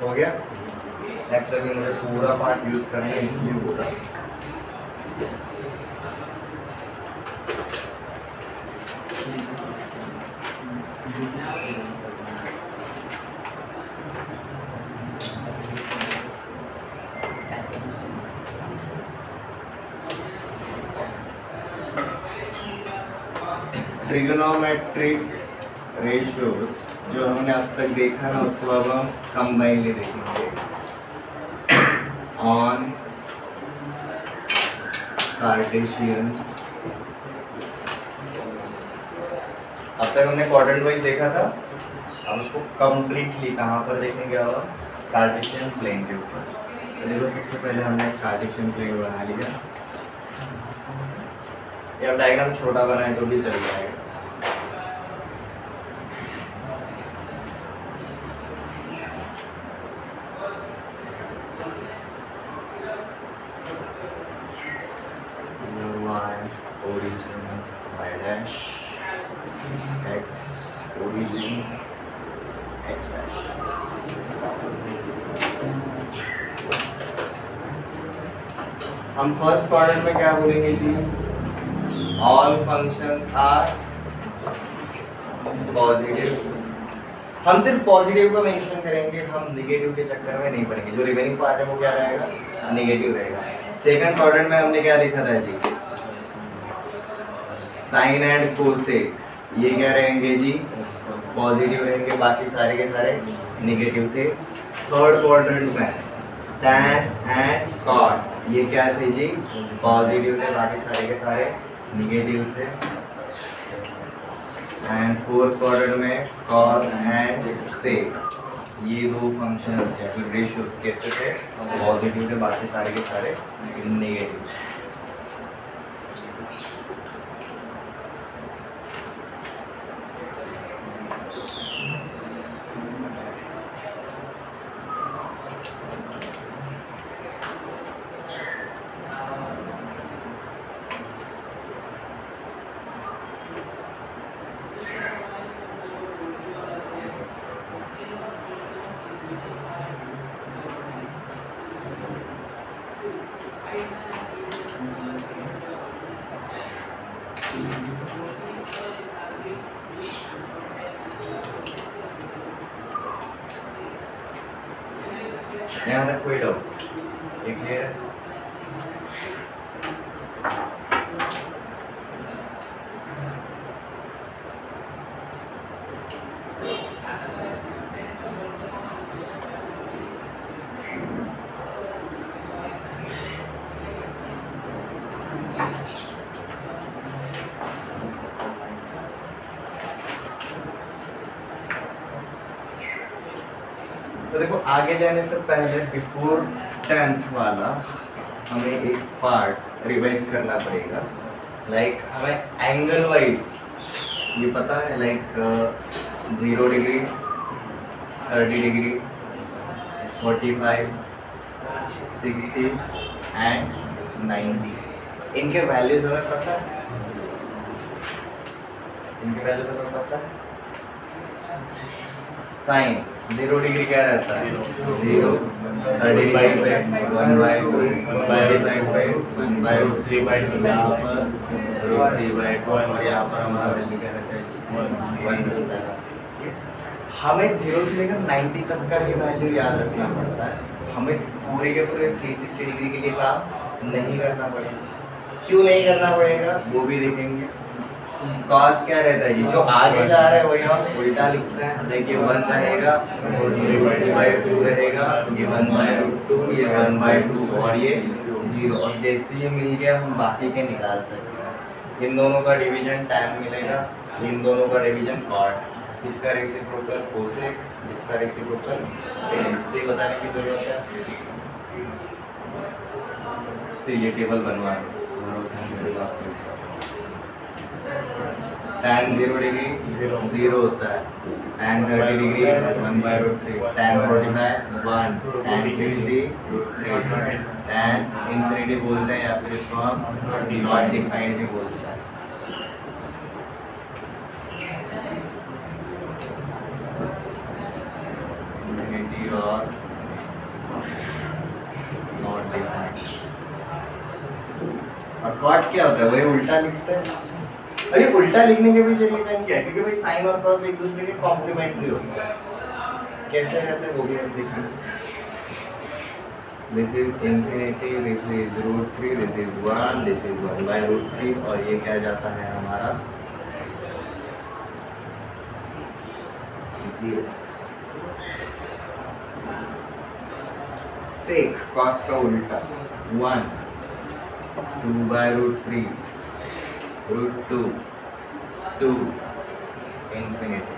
हो गया। लेक्चर में मुझे पूरा पार्ट यूज करना है इसलिए पूरा ट्रिगोनोमेट्रिक रेशियोज जो हमने अब तक देखा ना उसको अब हम कंबाइनली देखेंगे ऑन कार्टेशियन। अब तक हमने क्वाड्रेंट वाइज देखा था, अब उसको कंप्लीटली कहाँ पर देखेंगे अब कार्टेशियन प्लेन के ऊपर। तो देखो सबसे पहले हमने कार्टेशियन प्लेन बना लिया, या डायग्राम छोटा बनाए तो भी चल जाएगा। origin y dash x origin x dash। हम फर्स्ट क्वाड्रेंट में क्या बोलेंगे जी, ऑल फंक्शंस आर पॉजिटिव। हम सिर्फ पॉजिटिव का मेंशन करेंगे, हम नेगेटिव के चक्कर में नहीं पड़ेंगे। जो रिमेनिंग पार्ट है वो क्या रहेगा, नेगेटिव रहेगा। सेकंड क्वाड्रेंट में हमने क्या देखा था जी, साइन एंड कोसेक, ये क्या रहेंगे जी, पॉजिटिव रहेंगे, बाकी सारे के सारे नेगेटिव थे। थर्ड क्वाड्रेंट में टैन एंड कॉट, ये क्या थे जी, पॉजिटिव थे, बाकी सारे के सारे नेगेटिव थे। एंड फोर्थ क्वाड्रेंट में कॉस एंड सेक, ये दो फंक्शंस या फिर रेशियोज कैसे थे, पॉजिटिव थे, बाकी सारे के सारे नेगेटिव। यहाँ तक कोई डाउट, ये क्लियर है? तो देखो आगे जाने से पहले बिफोर 10th वाला हमें एक पार्ट रिवाइज करना पड़ेगा। लाइक हमें एंगल वाइज ये पता है, लाइक 0 डिग्री, 30 डिग्री, 45, 60 एंड 90, इनके वैल्यूज हमें पता है, इनके वैल्यूज हमें पता है। साइन 0 डिग्री क्या रहता है, 0, 30 डिग्री पे 1/2, 45 पे 1/3, यहाँ पर √3/2 और यहाँ पर हमारा वैल्यू क्या रहता है 1 रहता है। हमें 0 से लेकर 90 तक का ही वैल्यू याद रखना पड़ता है, हमें पूरे के पूरे 360 डिग्री के लिए काम नहीं करना पड़ेगा। क्यों नहीं करना पड़ेगा वो भी देखेंगे। कॉस क्या रहता है, ये जो आगे जा रहा है वही हम उल्टा लिखते हैं। देखिए 1 रहेगा, √3/2 रहेगा, ये 1/√2, ये 1/2 और ये 0। और जैसे ये मिल गया हम बाकी के निकाल सकते हैं। इन दोनों का डिवीजन tan मिलेगा, इन दोनों का डिवीजन cot, इसका रेसिप्रोकल कोसेक, इसका रेसिप्रोकल सेक। तो ये बताने की जरूरत है, इसलिए ये टेबल बनवा लो, भरोसा नहीं करेगा आपको। tan 0 डिग्री 0 होता है, tan 30 degree 1/√3, tan 45 1, tan 60 √3, tan infinity बोलते हैं या फिर इसको हम नॉट डिफाइंड भी बोलते हैं। इंफिनिटी और नॉट डिफाइंड। और कॉट क्या होता है, वही उल्टा लिखते हैं। अभी उल्टा लिखने के पीछे रीजन क्या है, क्योंकि भाई साइन और कॉस एक दूसरे के कॉम्प्लीमेंट्री होते हैं। कैसे रहते हैं वो भी हम देखेंगे। This is infinity, this is √3, this is 1, this is 1/√3 और ये क्या जाता है हमारा 0। सेक कॉस का उल्टा 1, 2/√3, √2, 2 इंफिनिटी।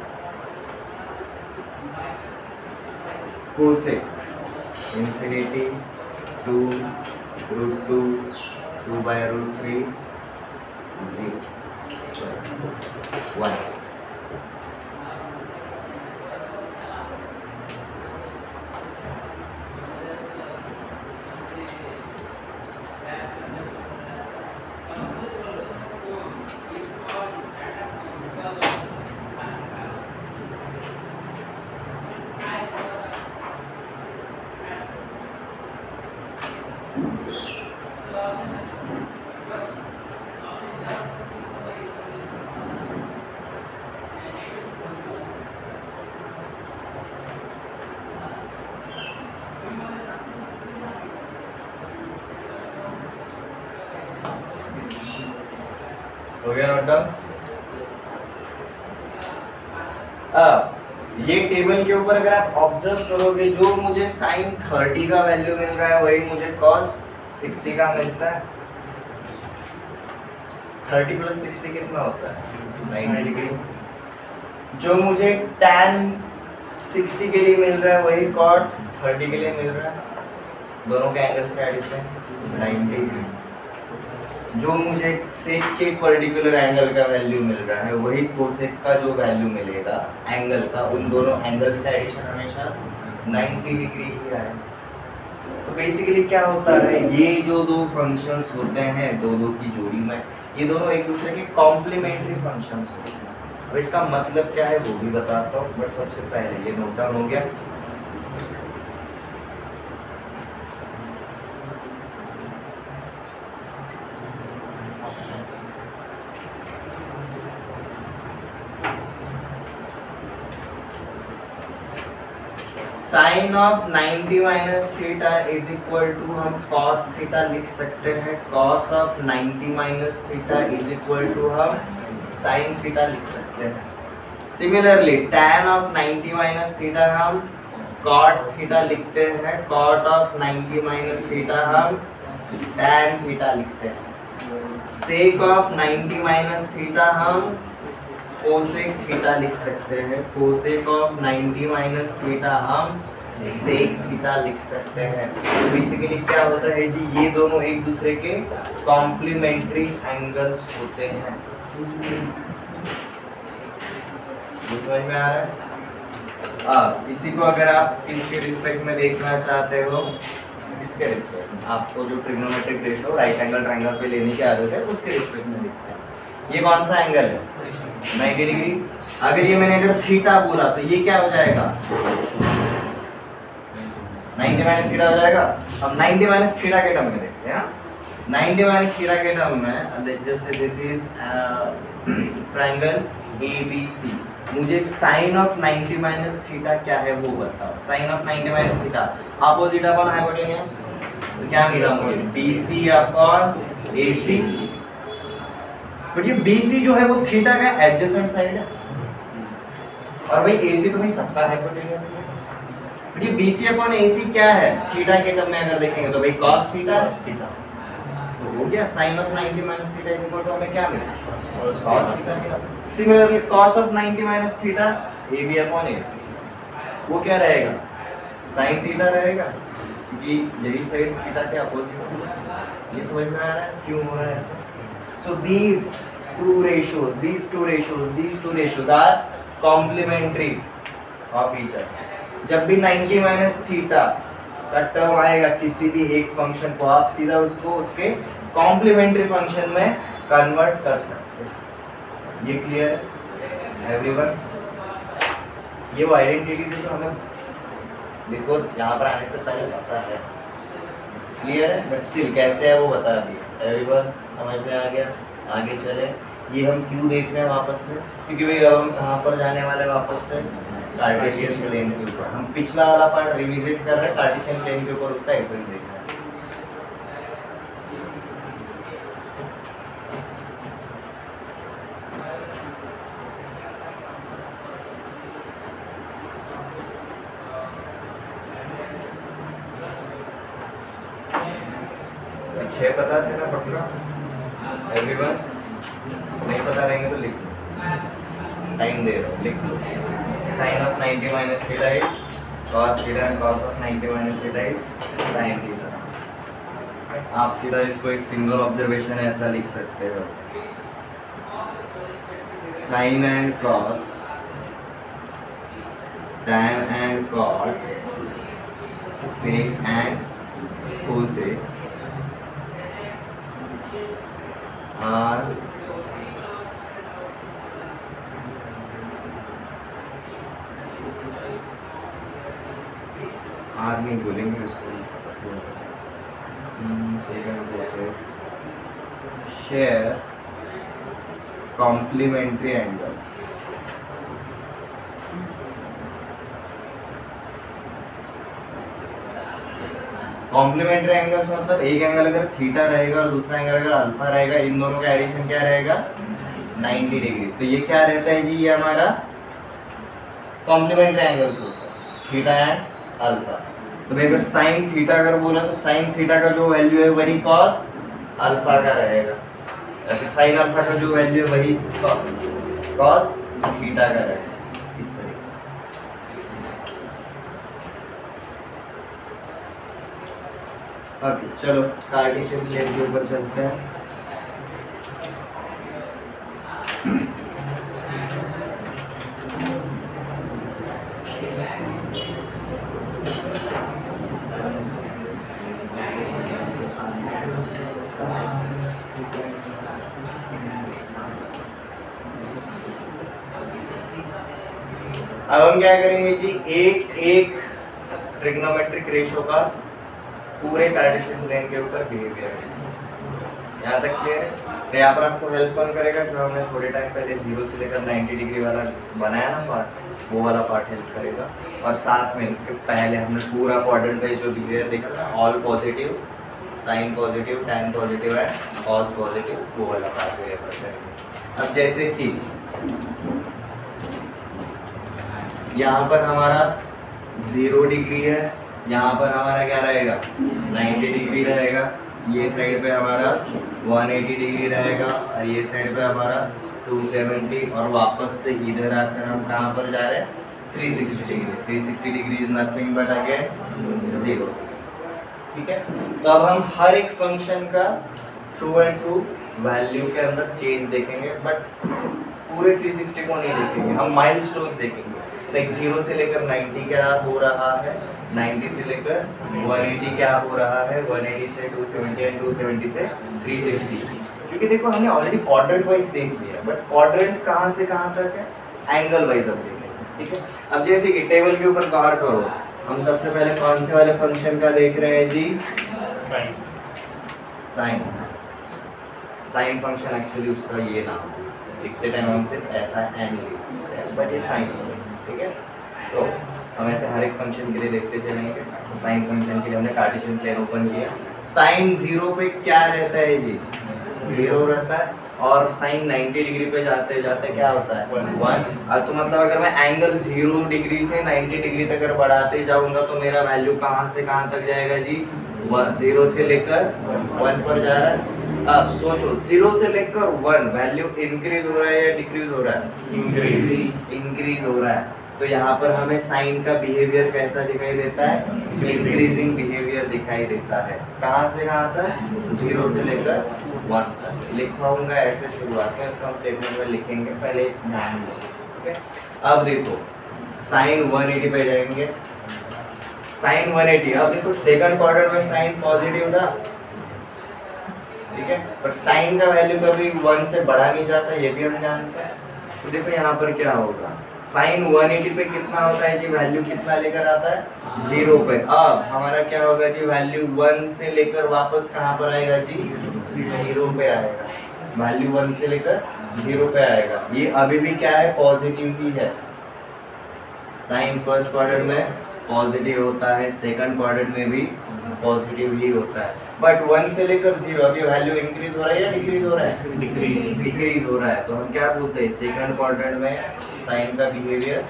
Cosec infinity 2, √2, 2/√3, 0, 1। हो गया नोट डाउन। ये टेबल के ऊपर अगर आप ऑब्जर्व करोगे, जो मुझे साइन 30 का वैल्यू मिल रहा है वही मुझे कॉस 60 का मिलता है। 30 + 60 कितना होता है 90 डिग्री। जो मुझे tan 60 के लिए मिल रहा है वही cot 30 के लिए मिल रहा है। दोनों के एंगल्स का एडिशन 90। जो मुझे सेक के पर्टिकुलर एंगल का वैल्यू मिल रहा है वही कोसेक का जो वैल्यू मिलेगा एंगल का, उन दोनों एंगल्स का एडिशन हमेशा 90 डिग्री ही आए। तो बेसिकली क्या होता है, ये जो दो फंक्शंस होते हैं दो की जोड़ी में, ये दोनों एक दूसरे के कॉम्प्लीमेंट्री फंक्शंस होते हैं। अब इसका मतलब क्या है वो भी बताता हूँ, बट सबसे पहले ये नोट डाउन हो गया। Sine of 90 minus theta is equal to हम कॉस थीटा लिख सकते हैं। Cos of 90 minus theta is equal to हम साइन थीटा लिख सकते हैं। Similarly tan of 90 minus theta हम कॉट थीटा लिखते हैं। कॉट ऑफ 90 माइनस थीटा हम tan थीटा लिखते हैं। सेक ऑफ 90 माइनस थीटा हम कोसेक थीटा लिख सकते हैं। कोसेक ऑफ 90 माइनस थीटा हम सेक थीटा लिख सकते हैं। तो बेसिकली क्या होता है जी, ये दोनों एक दूसरे के कॉम्प्लीमेंट्री एंगल्स होते हैं। समझ में आ रहा है? अब इसी को अगर आप किसके रिस्पेक्ट में देखना चाहते हो, इसके रिस्पेक्ट में, आपको जो trigonometric ratio right angle triangle पे लेने की आदत है उसके रिस्पेक्ट में देखते हैं। ये कौन सा एंगल है 90 डिग्री। अगर ये मैंने अगर थीटा बोला तो ये क्या हो जाएगा 90 माइनस थीटा हो जाएगा। अब 90 माइनस थीटा के टर्म में देखते हैं। 90 माइनस थीटा के टर्म में जैसे दिस इज ट्रायंगल ABC, मुझे साइन ऑफ 90 माइनस थीटा क्या है वो बताओ। Sine of 90 minus theta opposite upon hypotenuse, तो क्या मिला मुझे BC अपॉन AC। बट ये BC जो है वो थीटा का एडजेसेंट साइड है, और भाई AC तो भाई सबका हाइपोटेन्यूज है। बट ये BC अपॉन AC क्या है थीटा के टर्म में अगर देखेंगे तो भाई cos थीटा, तो हो गया sine of 90 minus theta is equal to हमें क्या मिला cos थीटा मिला। Similarly cos of 90 minus theta AB upon AC, वो क्या रहेगा sin थीटा रहेगा, क्योंकि यही साइड थीटा के अपोजिट है। ये समझ में आ रहा है क्यों हो रहा है ऐसा? So these two ratios are complementary of each other. जब भी 90 माइनस थीटा का टर्म आएगा किसी भी एक फंक्शन को, आप सीधा उसको उसके कॉम्प्लीमेंट्री फंक्शन में कन्वर्ट कर सकते हैं। ये क्लियर है एवरीवन? ये वो आइडेंटिटीज है जो हमें बिफोर यहाँ पर आने से पहले पता है। क्लियर है? बट स्टिल कैसे है वो बता दिया। एवरीवन समझ में आ गया? आगे चले। ये हम क्यों देख रहे हैं वापस से? क्योंकि भाई अब हम कहाँ पर जाने वाले वापस से कार्टेशियन प्लेन के ऊपर। हम पिछला वाला पार्ट रिविजिट कर रहे हैं, कार्टेशियन प्लेन के ऊपर उसका इफेक्ट देख रहे हैं। छह पता थे ना पक्का? एवरीवन नहीं पता रहेंगे तो लिख लो, टाइम दे रहा हूँ, लिख लो। Sine of 90 minus theta is cos theta and cos of 90 minus theta is sine theta. आप सीधा इसको एक सिंगल ऑब्जर्वेशन ऐसा लिख सकते हो, sine and cos, tan and cot, sec and cosec are नहीं बोलेंगे उसको, share complementary angles. Complementary angles मतलब एक एंगल अगर थीटा रहेगा और दूसरा एंगल अगर अल्फा रहेगा, इन दोनों का एडिशन क्या रहेगा 90 डिग्री। तो ये क्या रहता है जी? ये हमारा कॉम्प्लीमेंट्री एंगल्स होता है, थीटा एंड अल्फा। तो भाई अगर साइन थीटा अगर बोला तो साइन थीटा का जो वैल्यू है वही कॉस अल्फा का रहेगा, या फिर साइन अल्फा का जो वैल्यू है वही कॉस थीटा का रहेगा। इस तरीके से। ओके चलो कार्टेशियन प्लेन के ऊपर चलते हैं। अब हम क्या करेंगे जी? एक एक ट्रिग्नोमेट्रिक रेशो का पूरे कार्टेशियन प्लेन के ऊपर बिहेवियर। यहाँ तक क्लियर है? तो यहाँ पर आपको हेल्प कौन करेगा? जो हमने थोड़े टाइम पहले 0 से लेकर 90 डिग्री वाला बनाया ना पार्ट, वो वाला पार्ट हेल्प करेगा। और साथ में उसके पहले हमने पूरा क्वाड्रेंट पे जो बिहेवियर देखा था, all positive, sine positive, tan positive and cos positive, वो वाला पार्ट भी रेफर करेंगे। अब जैसे कि यहाँ पर हमारा 0 डिग्री है, यहाँ पर हमारा क्या रहेगा 90 डिग्री रहेगा, ये साइड पे हमारा 180 डिग्री रहेगा, और ये साइड पे हमारा 270, और वापस से इधर आकर हम कहाँ पर जा रहे हैं 360 degree. 360 degree is nothing but again 0। ठीक है? तो अब हम हर एक फंक्शन का थ्रू एंड थ्रू वैल्यू के अंदर चेंज देखेंगे, बट पूरे 360 को नहीं देखेंगे, हम माइलस्टोन्स देखेंगे। लाइक 0 से लेकर 90 क्या हो रहा है, 90 से लेकर 180 क्या हो रहा है, 180 से 270 एंड 270 से 360। क्योंकि देखो हमने ऑलरेडी क्वाड्रेंट वाइज देख लिया, बट क्वाड्रेंट कहाँ से कहाँ तक है, एंगल वाइज अब देखेंगे। ठीक है? अब जैसे कि टेबल के ऊपर गौर करो, हम सबसे पहले कौन से वाले फंक्शन का देख रहे हैं जी? साइन फंक्शन एक्चुअली उसका ये नाम है, लिखते टाइम हम सिर्फ ऐसा एन लिखते हैं, बट ये साइन, ठीक है। तो हम ऐसे हर एक फंक्शन के लिए देखते चलेंगे। तो साइन फंक्शन के लिए हमने कार्टेशियन प्लेन ओपन किया। साइन 0 पे क्या रहता है जी? 0 रहता है। और साइन 90 डिग्री पे जाते जाते क्या होता है? 1। तो मतलब अगर मैं एंगल 0 डिग्री से 90 डिग्री तक अगर बढ़ाते जाऊंगा तो मेरा वैल्यू कहाँ से कहाँ तक जाएगा जी? 0 से लेकर 1 पर जा रहा है। अब सोचो 0 से लेकर 1 वैल्यू इंक्रीज हो रहा है या डिक्रीज हो रहा है? इंक्रीज हो रहा है। तो यहाँ पर हमें साइन का बिहेवियर कैसा दिखाई देता है? इंक्रीजिंग बिहेवियर दिखाई देता है। कहाँ से कहाँ तक? 0 से लेकर 1 तक। लिखवाऊंगा ऐसे शुरुआत में, उसका हम स्टेटमेंट में लिखेंगे, पहले ध्यान दो, ठीक है। अब देखो साइन 180 पे जाएंगे। साइन 180, अब देखो सेकंड क्वाड्रेंट में साइन पॉजिटिव था, ठीक है, बट साइन का वैल्यू कभी 1 से बढ़ा नहीं जाता, ये भी हम जानते हैं। तो देखो यहाँ पर क्या होगा, साइन 180 पे कितना होता है जी? वैल्यू कितना लेकर आता है? 0 पे। अब हमारा क्या होगा जी? वैल्यू 1 से लेकर वापस कहाँ पर आएगा जी? 0 पे आएगा। वैल्यू 1 से लेकर 0 पे आएगा। ये अभी भी क्या है? पॉजिटिव ही है। साइन फर्स्ट क्वाड्रेंट में पॉजिटिव होता है, सेकंड क्वाड्रेंट में भी पॉजिटिव ही होता है। बट 1 से लेकर 0 अभी वैल्यू इंक्रीज हो रहा है या डिक्रीज हो रहा है? डिक्रीज हो रहा है। तो हम क्या बोलते हैं? सेकंड क्वाड्रेंट में साइन का बिहेवियर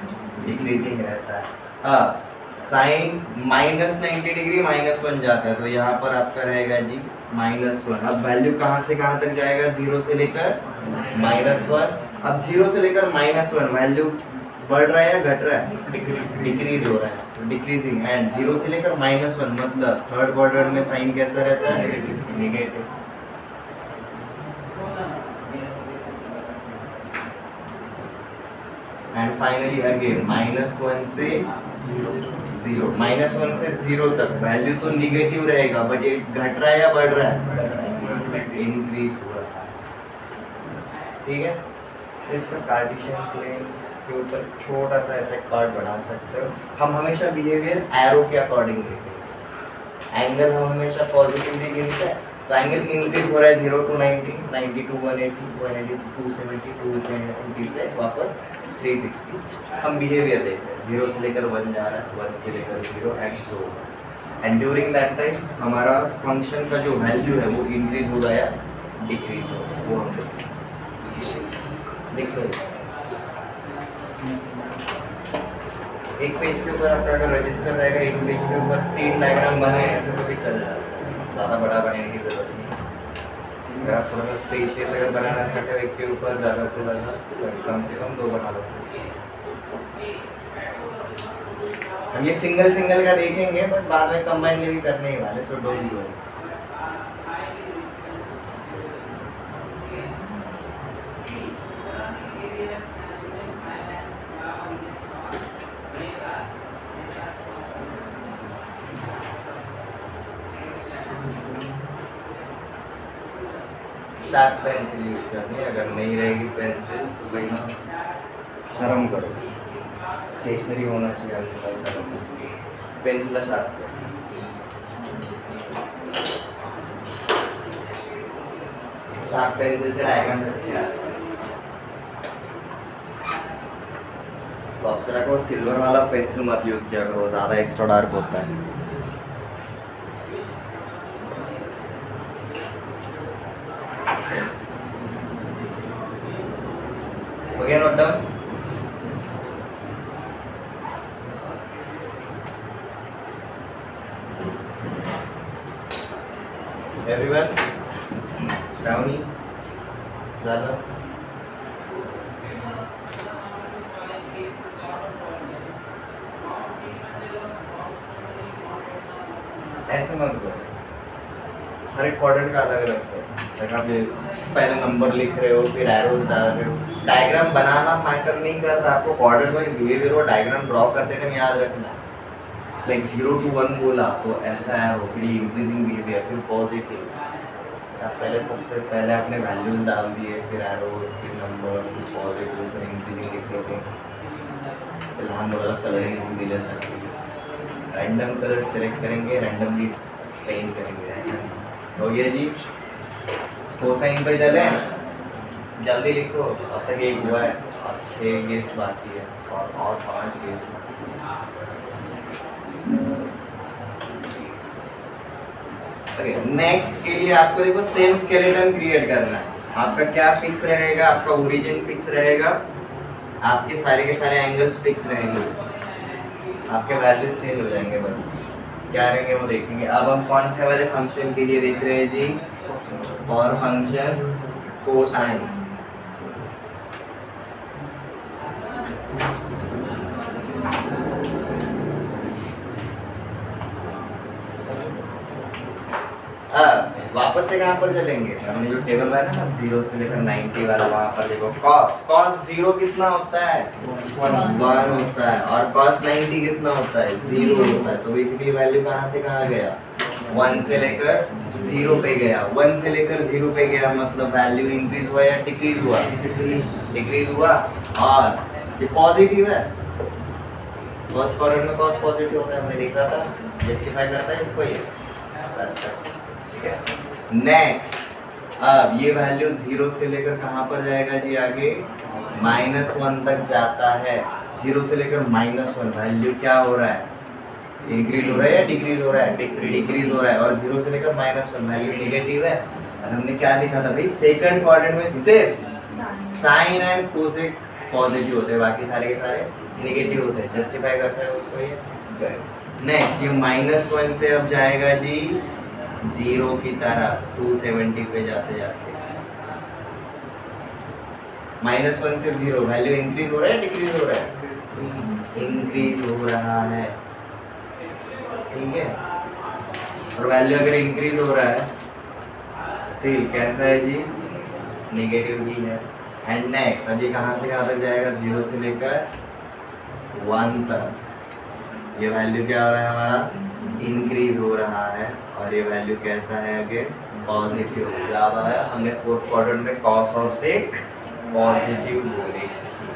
डिक्रीजिंग रहता है। अब साइन -90 डिग्री -1 जाता है, तो यहाँ पर आपका रहेगा जी -1। अब वैल्यू कहाँ से कहाँ तक जाएगा? 0 से लेकर -1। अब 0 से लेकर -1 वैल्यू बढ़ रहा है या घट रहा है? डिक्रीज हो रहा है, तो डिक्रीजिंग। एंड 0 से लेकर -1 मतलब थर्ड क्वाड्रेंट में साइन कैसा रहता है? नेगेटिव। एंड फाइनली अगेन -1 से 0, -1 से 0 तक वैल्यू तो निगेटिव रहेगा, बट ये घट रहा है या बढ़ रहा है? इंक्रीज हो रहा है, ठीक है। तो इसका कार्टेशियन प्लेन के ऊपर छोटा सा ऐसा एक पार्ट बना सकते हो। हम हमेशा बिहेवियर एरो के अकॉर्डिंग देखेंगे। एंगल हम हमेशा पॉजिटिवली गिनते हैं, तो एंगल इंक्रीज हो रहा है 0 to 90, 90 to 180, 180 to 270, 270 से वापस 360। हम बिहेवियर देखते हैं, 0 से लेकर 1 जा रहा है, 1 से लेकर 0 and so. And during that time हमारा फंक्शन का जो वैल्यू है वो इंक्रीज होगा या डिक्रीज होगा, वो हम देख लो। एक पेज के ऊपर आपका अगर रजिस्टर रहेगा, एक पेज के ऊपर 3 डायग्राम बनाए ऐसे तो भी चल जाता है, ज़्यादा बड़ा बनाने की ज़रूरत नहीं। अगर आप थोड़ा सा स्पेशियस अगर बनाना चाहते हो एक के ऊपर ज़्यादा से ज़्यादा, तो कम से कम 2 बना लो। हम ये सिंगल सिंगल का देखेंगे, बट बाद में कंबाइन भी करने ही वाले, so don't do. Sharp pencil use करनी है, अगर नहीं रहेगी पेंसिल तो भाई ना शर्म करो, स्टेशनरी होना चाहिए आपके पास। पेंसिल शार्प करो। शार्प पेंसिल से डायग्राम अच्छे आते हैं। तो अप्सरा को सिल्वर वाला पेंसिल मत यूज किया करो, ज़्यादा एक्स्ट्रा डार्क होता है। Okay, note down. Everyone, Shravani, Zala. ऐसे मत करो, हर एक क्वाड्रेंट का अलग अलग सेट। आप पहले नंबर लिख रहे हो, फिर एरोज डाल रहे हो। डायग्राम बनाना मैटर नहीं करता, आपको क्वाड्रेंट वाइज बिहेवियर और डायग्राम ड्रॉ करते टाइम याद रखना है। लाइक 0 to 1 बोला तो ऐसा है, फिर इंक्रीजिंग बिहेवियर, फिर पॉजिटिव। आप पहले सबसे पहले आपने वैल्यूज डाल दिए, फिर एरोज, फिर नंबर, फिर पॉजिटिव, फिर इंक्रीजिंग डिक्रीजिंग। लहान मुलाला कलरिंग दिल्यासारखी रैंडम कलर सेलेक्ट करेंगे, रैंडमली पेंट करेंगे, ऐसा नहीं। हो गया जी। कोसाइन पे चले, जल्दी लिखो। अब तक एक हुआ है और 6 गेस्ट बाकी है और 5 गेस्ट बाकी है। नेक्स्ट के लिए आपको देखो सेम स्केलेटन क्रिएट करना है। आपका क्या फिक्स रहेगा? आपका ओरिजिन फिक्स रहेगा, आपके सारे के सारे एंगल्स फिक्स रहेंगे, आपके वैल्यूज चेंज हो जाएंगे, बस क्या रहेंगे वो देखेंगे। अब हम कौन से वाले फंक्शन के लिए देख रहे हैं जी? और फंक्शन कोसाइन। वापस से कहाँ पर चलेंगे? हमने जो टेबल बनाया ना 0 से लेकर 90 वाला, वहाँ पर देखो cos 0 कितना होता है? 1 होता है। और cos 90 कितना होता है? 0 होता है। तो बेसिकली वैल्यू कहाँ से कहाँ गया? 1 से लेकर 0 पे गया। 1 से लेकर 0 पे गया मतलब वैल्यू इंक्रीज हुआ या डिक्रीज हुआ? डिक्रीज हुआ। और ये पॉजिटिव है, फर्स्ट क्वाड्रेंट में cos पॉजिटिव होता है, हमने देखा था। जस्टिफाई करता है इसको ये। ठीक है। नेक्स्ट, अब ये वैल्यू 0 से लेकर कहाँ पर जाएगा जी? आगे -1 तक जाता है। 0 से लेकर -1 वैल्यू क्या हो रहा है? इंक्रीज हो रहा है या डिक्रीज हो रहा है? डिक्रीज हो रहा है। और 0 से लेकर -1 वैल्यू नेगेटिव है। और हमने क्या लिखा था भाई? सेकंड क्वाड्रेंट में सिर्फ साइन एंड कोसेक पॉजिटिव होते हैं, बाकी सारे के सारे नेगेटिव होते हैं। जस्टिफाई करता है उसको ये। नेक्स्ट, ये -1 से अब जाएगा जी 0 की तरह 270 पे जाते जाते। -1 से 0 वैल्यू इंक्रीज हो रहा है, डिक्रीज हो रहा है? इंक्रीज हो रहा है। ठीक है। और वैल्यू अगर इंक्रीज हो रहा है स्टिल कैसा है जी? नेगेटिव ही है। एंड नेक्स्ट, अभी कहाँ से कहाँ तक जाएगा? 0 से लेकर 1 तक। ये वैल्यू क्या हो रहा है हमारा? इंक्रीज हो रहा है। और ये वैल्यू कैसा है? आगे पॉजिटिव। याद आया हमने फोर्थ क्वाड्रेंट में cos और sec पॉजिटिव बोली थी।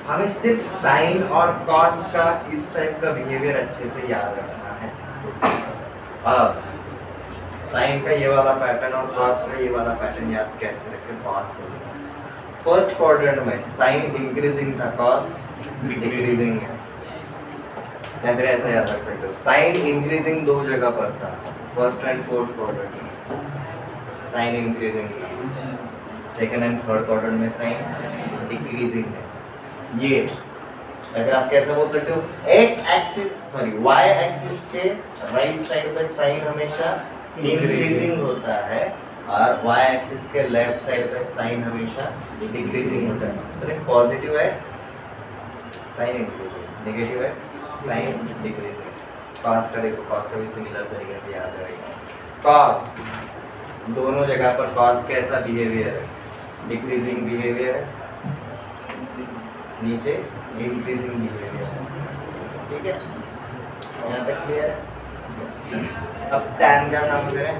हमें सिर्फ साइन और cos का इस टाइप का बिहेवियर अच्छे से याद रखना है। अब साइन का ये वाला पैटर्न और cos का ये वाला पैटर्न याद कैसे रखें? बहुत सही। फर्स्ट क्वाड्रेंट में साइन इंक्रीजिंग था, cos डिक्रीजिंग है। या फिर ऐसा याद रख सकते हो, साइन इंक्रीजिंग 2 जगह पर था, फर्स्ट एंड फोर्थ क्वाड्रेंट में साइन इंक्रीजिंग था, सेकंड एंड थर्ड क्वाड्रेंट में साइन डिक्रीजिंग है। ये अगर आप कैसे बोल सकते हो? y एक्सिस के राइट साइड पे साइन हमेशा इंक्रीजिंग होता है और y एक्सिस के लेफ्ट साइड पे साइन हमेशा डिक्रीजिंग होता है। तो एक positive x sine increasing, negative x sine decreasing. cos का देखो, cos का भी सिमिलर तरीके से याद रहेगा। cos दोनों जगह पर cos कैसा बिहेवियर है? डिक्रीजिंग बिहेवियर है, नीचे इंक्रीजिंग बिहेवियर है। ठीक है, यहाँ तक क्लियर है? अब tan का काम करें।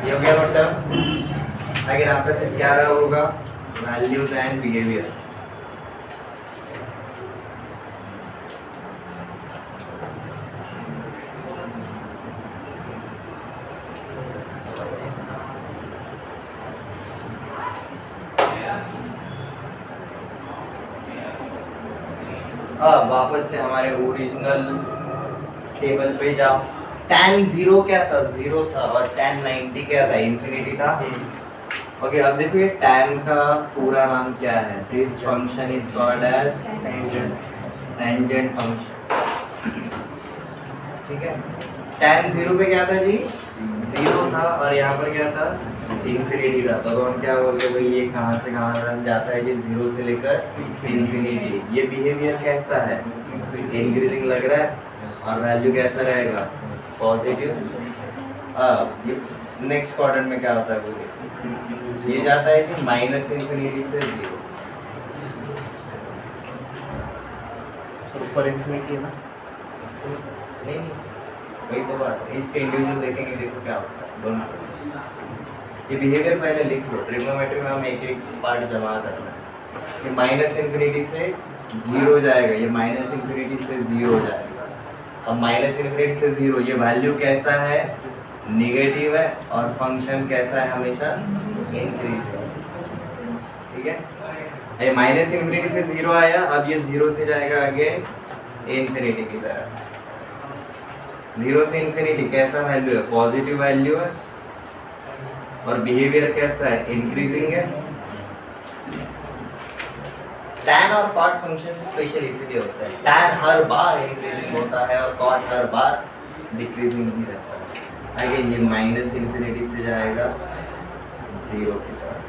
ये हो गया मतलब अगर आपका सिर्फ क्या रहा होगा? Values and behaviour. अब वापस से हमारे ओरिजिनल टेबल पे जाओ। tan 0 क्या था? 0 था। और tan 90 क्या था? इंफिनिटी था। ओके, अब देखो ये tan का पूरा नाम क्या है? This function is called as tangent function. ठीक है। tan 0 पे क्या था जी? 0 था। और यहाँ पर क्या था? इंफिनिटी था। तो हम क्या बोलते हैं भाई, ये कहाँ से कहाँ तक जाता है जी? 0 से लेकर इंफिनिटी। ये बिहेवियर कैसा है? इंक्रीजिंग लग रहा है। और वैल्यू कैसा रहेगा? पॉजिटिव। अब ये नेक्स्ट क्वाड्रेंट में क्या होता है? वो ये जाता है जी -इंफिनिटी से 0। ऊपर इंफिनिटी है ना? नहीं, वही तो बात है। इसके इंडिविजुअल देखेंगे, देखो क्या होता है। दोनों ये बिहेवियर पहले लिख लो। ट्रिग्नोमेट्री में हम एक एक पार्ट जमा करना है। ये -इंफिनिटी से 0 जाएगा, ये -इंफिनिटी से 0 जाएगा। अब माइनस इन्फिनिटी से 0, ये वैल्यू कैसा है, निगेटिव है, और फंक्शन कैसा है, हमेशा इंक्रीज है। ठीक है, ये माइनस इन्फिनिटी से 0 आया, अब ये 0 से जाएगा आगे इन्फिनिटी की तरफ। 0 से इन्फिनिटी कैसा वैल्यू है, पॉजिटिव वैल्यू है, और बिहेवियर कैसा है, इंक्रीजिंग है। tan और cot फंक्शन स्पेशल इसीलिए होता है, tan हर बार इंक्रीजिंग होता है और cot हर बार डिक्रीजिंग ही रहता है। अगेन ये माइनस इन्फिनिटी से जाएगा 0 की तरफ,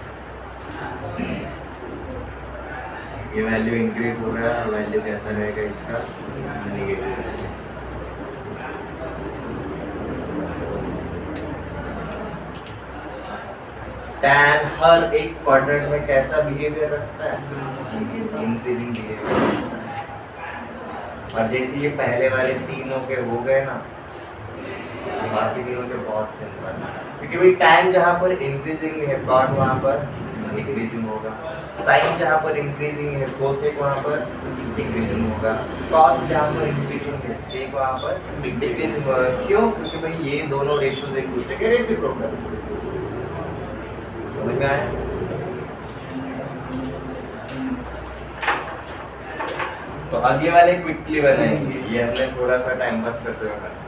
ये वैल्यू इंक्रीज हो रहा है, वैल्यू कैसा रहेगा इसका, नेगेटिव वैल्यू। tan हर एक क्वाड्रेंट में कैसा बिहेवियर रखता है, इंक्रीजिंग बिहेवियर। और जैसे ये पहले वाले तीनों के हो गए ना, बाकी तीनों के बहुत सिंपल, क्योंकि भाई tan जहाँ पर इंक्रीजिंग है, cot वहाँ पर डिक्रीजिंग होगा, sin जहाँ पर इंक्रीजिंग है, cosec वहाँ पर डिक्रीजिंग होगा, cos जहाँ पर इंक्रीजिंग है, sec वहाँ पर डिक्रीजिंग होगा। क्यों? क्योंकि भाई ये दोनों रेशियोज एक दूसरे के रेसिप्रोकल। समझ में आया? तो आगे वाले क्विकली बनाएंगे, ये हमने थोड़ा सा टाइम पास करते हुए करना।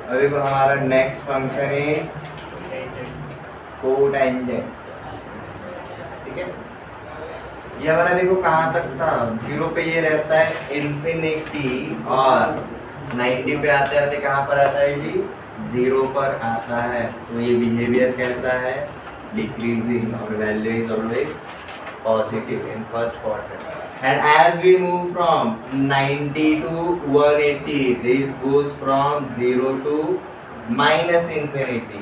अभी तो हमारा नेक्स्ट फंक्शन इज कोटेंजेंट। ठीक है, ये हमारा देखो कहाँ तक था, 0 पे ये रहता है इन्फिनिटी, और 90 पे आते आते कहाँ पर आता है जी, 0 पर आता है। तो ये बिहेवियर कैसा है, डिक्रीजिंग, और value is always positive in first quadrant. And as we move from 90 to 180, this goes from 0 to minus infinity.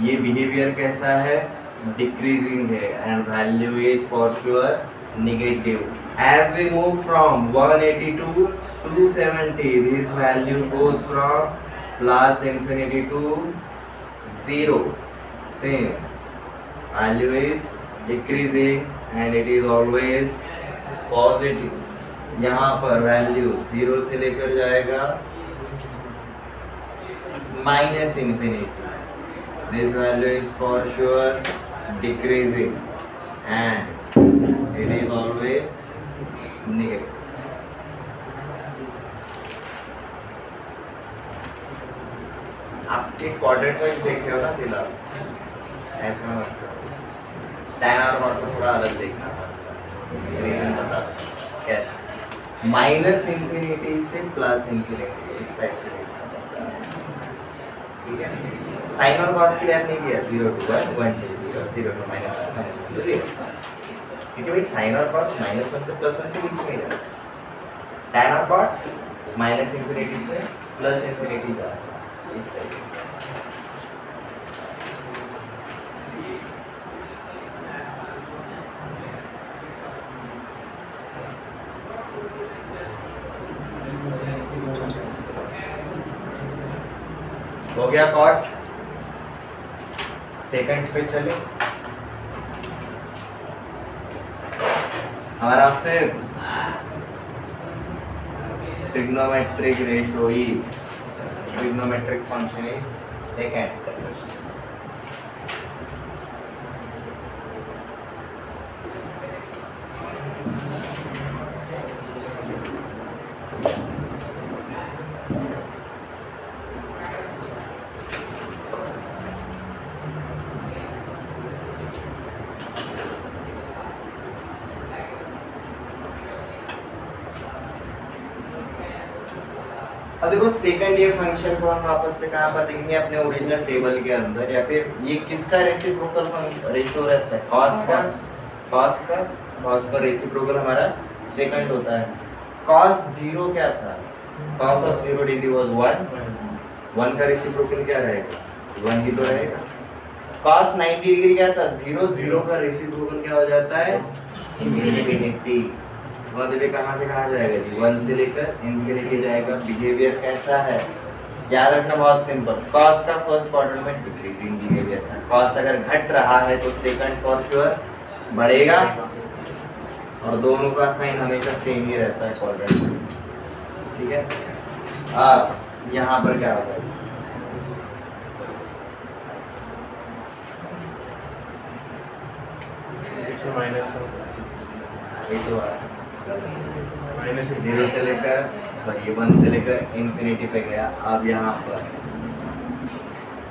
ये behavior कैसा है, decreasing है, and value is for sure negative. As we move from 180 to 270, this value goes from plus infinity to 0. Since value is decreasing and it is always positive, यहाँ पर value 0 से लेकर जाएगा minus infinity, this value is for sure decreasing and it is always negative. आप एक quadrant wise देखे हो ना फिलहाल, ऐसा मत करो, tan और cot को थोड़ा अलग देखना, रीजन बता कैसे, माइनस इन्फिनिटी से प्लस इन्फिनिटी, इस टाइप से देखना पड़ता है। ठीक है, साइन और कॉस के लिए आपने किया 0 to 1, 1 to 0, 0 to -1, -1 to 0, क्योंकि भाई साइन और कॉस -1 से +1 के बीच में ही रहता है। tan और cot माइनस इन्फिनिटी से प्लस इन्फिनिटी जा रहा है, इस टाइप से। हो गया कॉट। सेकंड पे चले, हमारा fifth trigonometric ratio is, trigonometric function is second. अब देखो सेकंड ईयर फंक्शन को हम वापस से कहाँ पर देखेंगे, अपने ओरिजिनल टेबल के अंदर, या फिर ये किसका रेसिप्रोकल रेशियो रहता है, कॉस का रेसिप्रोकल हमारा सेकंड होता है। कॉस 0 क्या था, कॉस ऑफ 0 डिग्री वाज 1 का रेसिप्रोकल क्या रहेगा, 1 ही तो रहेगा। कॉस 90 डिग्री क्या था, 0 का रेसिप्रोकल क्या हो जाता है, इन्फिनिटी, मतलब ये कहाँ से कहाँ जाएगा जी, 1 से लेकर इन्फिनिटी जाएगा। बिहेवियर कैसा है याद रखना, बहुत सिंपल। कॉस का फर्स्ट क्वाड्रेंट में डिक्रीजिंग बिहेवियर है। कॉस अगर घट रहा है तो सेकंड फॉर श्योर बढ़ेगा, और दोनों का साइन हमेशा सेम ही रहता है क्वाड्रेंट में। ठीक है, अब यहाँ पर क्या होगा जी, माइनस ये तो माइनस 0 से लेकर सॉरी 1 से लेकर इन्फिनिटी पे गया। अब यहाँ पर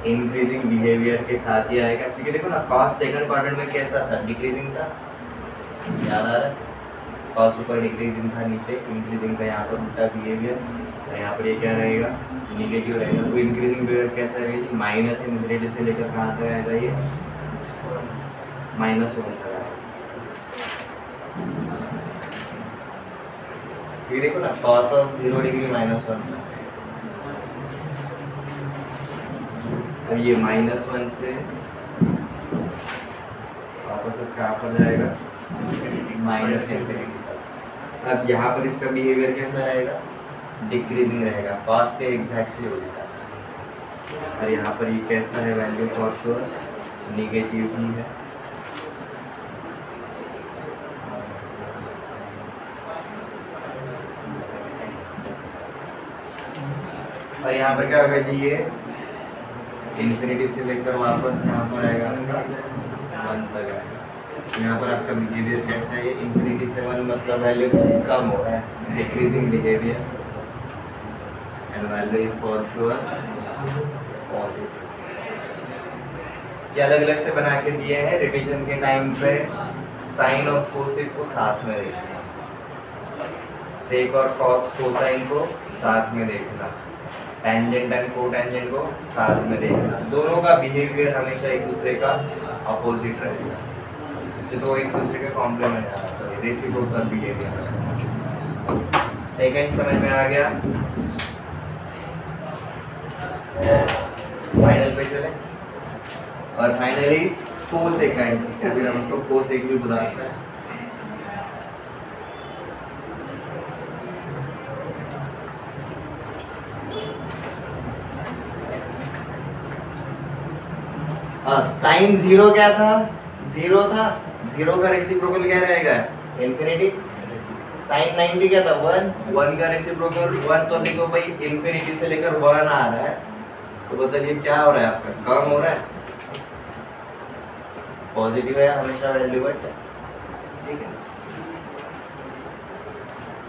इंक्रीजिंग बिहेवियर के साथ ही आएगा, क्योंकि देखो ना कॉस सेकंड क्वाड्रेंट में कैसा था, डिक्रीजिंग था, याद आ रहा है। कॉस ऊपर डिक्रीजिंग था, नीचे इंक्रीजिंग था। यहाँ पर उल्टा बिहेवियर, और यहाँ पर ये क्या रहेगा, निगेटिव रहेगा। तो इंक्रीजिंग बिहेवियर कैसा रहेगा जी, माइनस इन्फिनिटी से लेकर कहाँ तक आएगा, ये -1 तक आएगा। ये देखो ना cos ऑफ 0 डिग्री -1, अब ये -1 से वापस अब कहाँ पर जाएगा, -∞ तक। अब यहाँ पर इसका बिहेवियर कैसा रहेगा, डिक्रीजिंग रहेगा, cos के एग्जैक्टली उल्टा। और यहाँ पर ये कैसा है वैल्यू, फॉर श्योर निगेटिव ही है। और यहाँ पर क्या होगा जी, ये इन्फिनिटी से लेकर वापस यहाँ पर आएगा 1 तक आएगा। यहाँ पर आपका बिहेवियर कैसा है, इन्फिनिटी से 1 मतलब वैल्यू कम हो रहा है, decreasing behaviour, and value is for sure positive. ये अलग अलग से बना के दिए हैं, रिवीजन के टाइम पे साइन और कोसेक को साथ में देखना, सेक और कॉस कोसाइन को साथ में देखना, टेंजेंट एंड कोटेंजेंट को साथ में देखना। दोनों का बिहेवियर हमेशा एक दूसरे का अपोजिट रहेगा, इसलिए तो एक दूसरे के कॉम्प्लीमेंट है, रेसिप्रोकल बिहेवियर। सेकंड समझ में आ गया, फाइनल पे चले। और फाइनली कोसेकेंट, अभी हम उसको कोसेक भी बुलाते हैं। अब साइन 0 क्या था, 0 था, 0 का रेसिप्रोकल क्या रहेगा, इन्फिनिटी। साइन 90 क्या था, 1, 1 का रेसिप्रोकल 1, तो देखो भाई इन्फिनिटी से लेकर 1 आ रहा है, तो बताइए क्या हो रहा है आपका, कम हो रहा है, पॉजिटिव है हमेशा वैल्यू बट, ठीक है।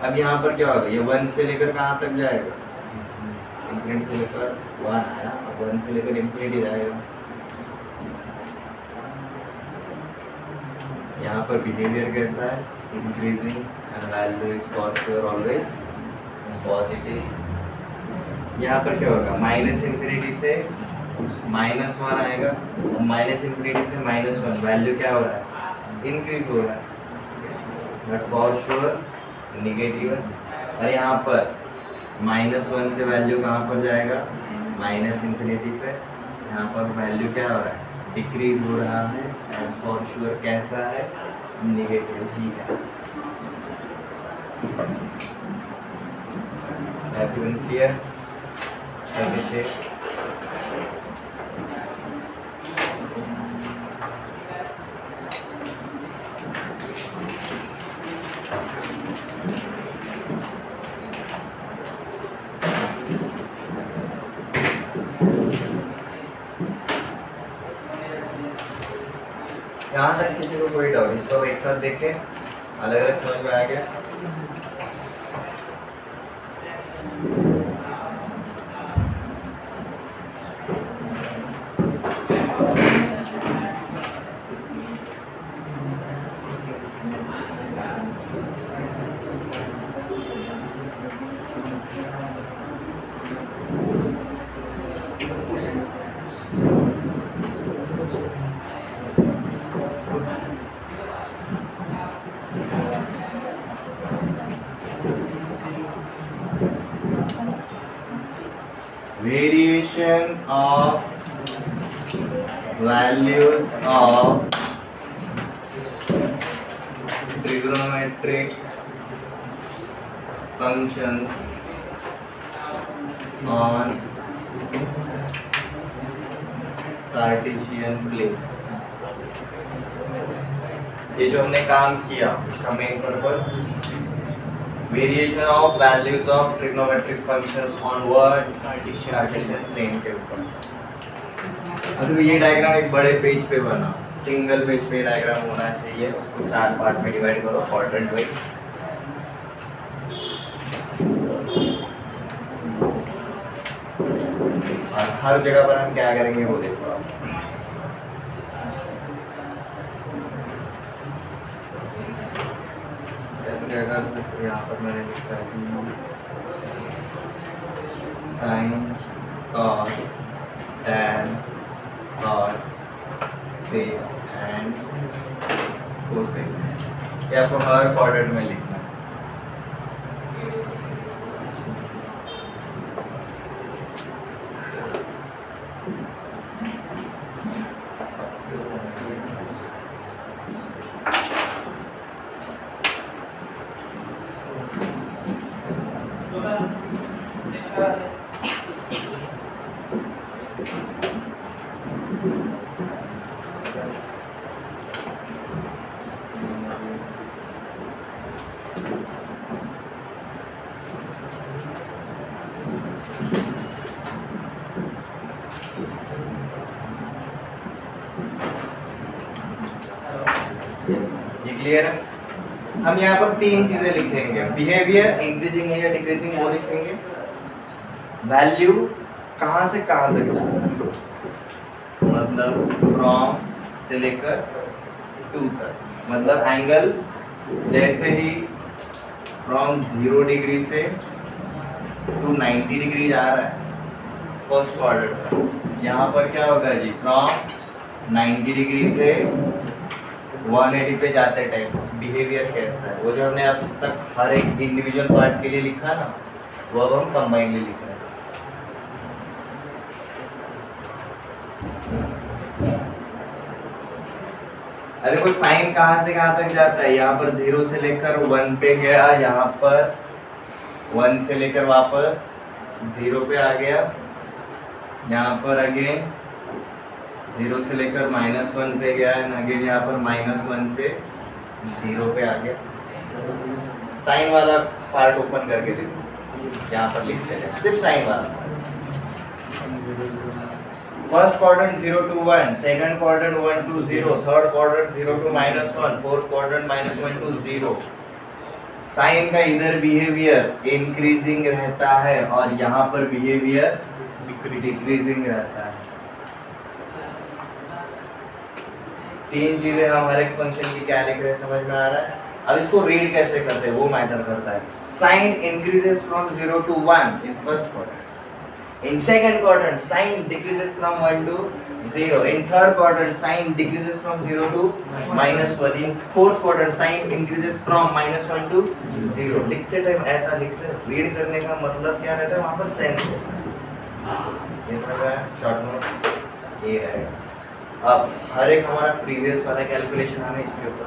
अब यहाँ पर क्या होगा, ये 1 से लेकर कहाँ तक जाएगा, इन्फिनिटी से लेकर 1 आया, अब 1 से लेकर इन्फिनिटी जाएगा। यहाँ पर बिहेवियर कैसा है, increasing, and value is for sure always positive. यहाँ पर क्या होगा, माइनस इन्फिनिटी से -1 आएगा, और माइनस इन्फिनिटी से -1, वैल्यू क्या हो रहा है, इंक्रीज हो रहा है, बट फॉर श्योर निगेटिव है। और यहाँ पर -1 से वैल्यू कहाँ पर जाएगा, माइनस इन्फिनिटी पे, यहाँ पर वैल्यू क्या हो रहा है, डिक्रीज हो रहा है, एंड फॉर श्योर कैसा है, निगेटिव ही है। क्लियर, यहाँ तक किसी को कोई डाउट, इसको एक साथ देखें, अलग अलग समझ में आ गया। Variation of values of trigonometric functions on Cartesian plane. ये जो हमने काम किया उसका main purpose variation of values of trigonometric functions on word Cartesian plane के ऊपर। मतलब ये डायग्राम एक बड़े पेज पे बना, सिंगल पेज पे डायग्राम होना चाहिए, उसको 4 पार्ट में डिवाइड करो क्वाड्रेंट वाइज। और हर जगह पर हम क्या करेंगे वो देखो आप। क्या कर सकते यहाँ पर मैंने लिखा है sine cos tan cot sec and cosec. ये आपको हर क्वाड्रेंट में लिखना है। क्लियर है? हम यहाँ पर 3 चीजें लिखेंगे, बिहेवियर, इंक्रीजिंग है या डिक्रीजिंग वो लिखेंगे, वैल्यू कहाँ से कहाँ तक जाना, मतलब फ्रॉम से लेकर टू तक, मतलब एंगल जैसे ही फ्रॉम 0 डिग्री से टू 90 डिग्री जा रहा है फर्स्ट क्वाड्रेंट पर, यहाँ पर क्या होगा जी, फ्रॉम 90 डिग्री से 180 पे जाते टाइम बिहेवियर कैसा है, वो जो हमने अब तक हर एक इंडिविजुअल पार्ट के लिए लिखा ना, वो अब हम कंबाइनली लिख रहे हैं। अरे देखो साइन कहाँ से कहाँ तक जाता है, यहाँ पर 0 से लेकर 1 पे गया, यहाँ पर 1 से लेकर वापस 0 पे आ गया, यहाँ पर अगेन 0 से लेकर -1 पे गया एंड अगेन यहाँ पर -1 से 0 पे आ गया। साइन वाला पार्ट ओपन करके देखो, यहाँ पर लिख लेते हैं सिर्फ साइन वाला। First quadrant 0 to 1, second quadrant 1 to 0, third quadrant 0 to -1, fourth quadrant -1 to 0। Sine का इधर बिहेवियर इंक्रीजिंग रहता है और यहाँ पर बिहेवियर डिक्रीजिंग रहता है। 3 चीजें हम हर एक फंक्शन की क्या लिख रहे हैं समझ में आ रहा है। अब इसको रीड कैसे करते हैं वो मैटर करता है। Sine increases from 0 to 1 in first quadrant, in second quadrant sine decreases from 1 to 0, in third quadrant sine decreases from 0 to -1, in fourth quadrant sine increases from -1 to 0। लिखते टाइम ऐसा लिखते हैं, रीड करने का मतलब क्या रहता है, वहां पर सेंस होता है। ये समझ में आया? शॉर्ट नोट्स ये रहेगा। अब हर एक हमारा प्रीवियस वाला कैलकुलेशन हमें इसके ऊपर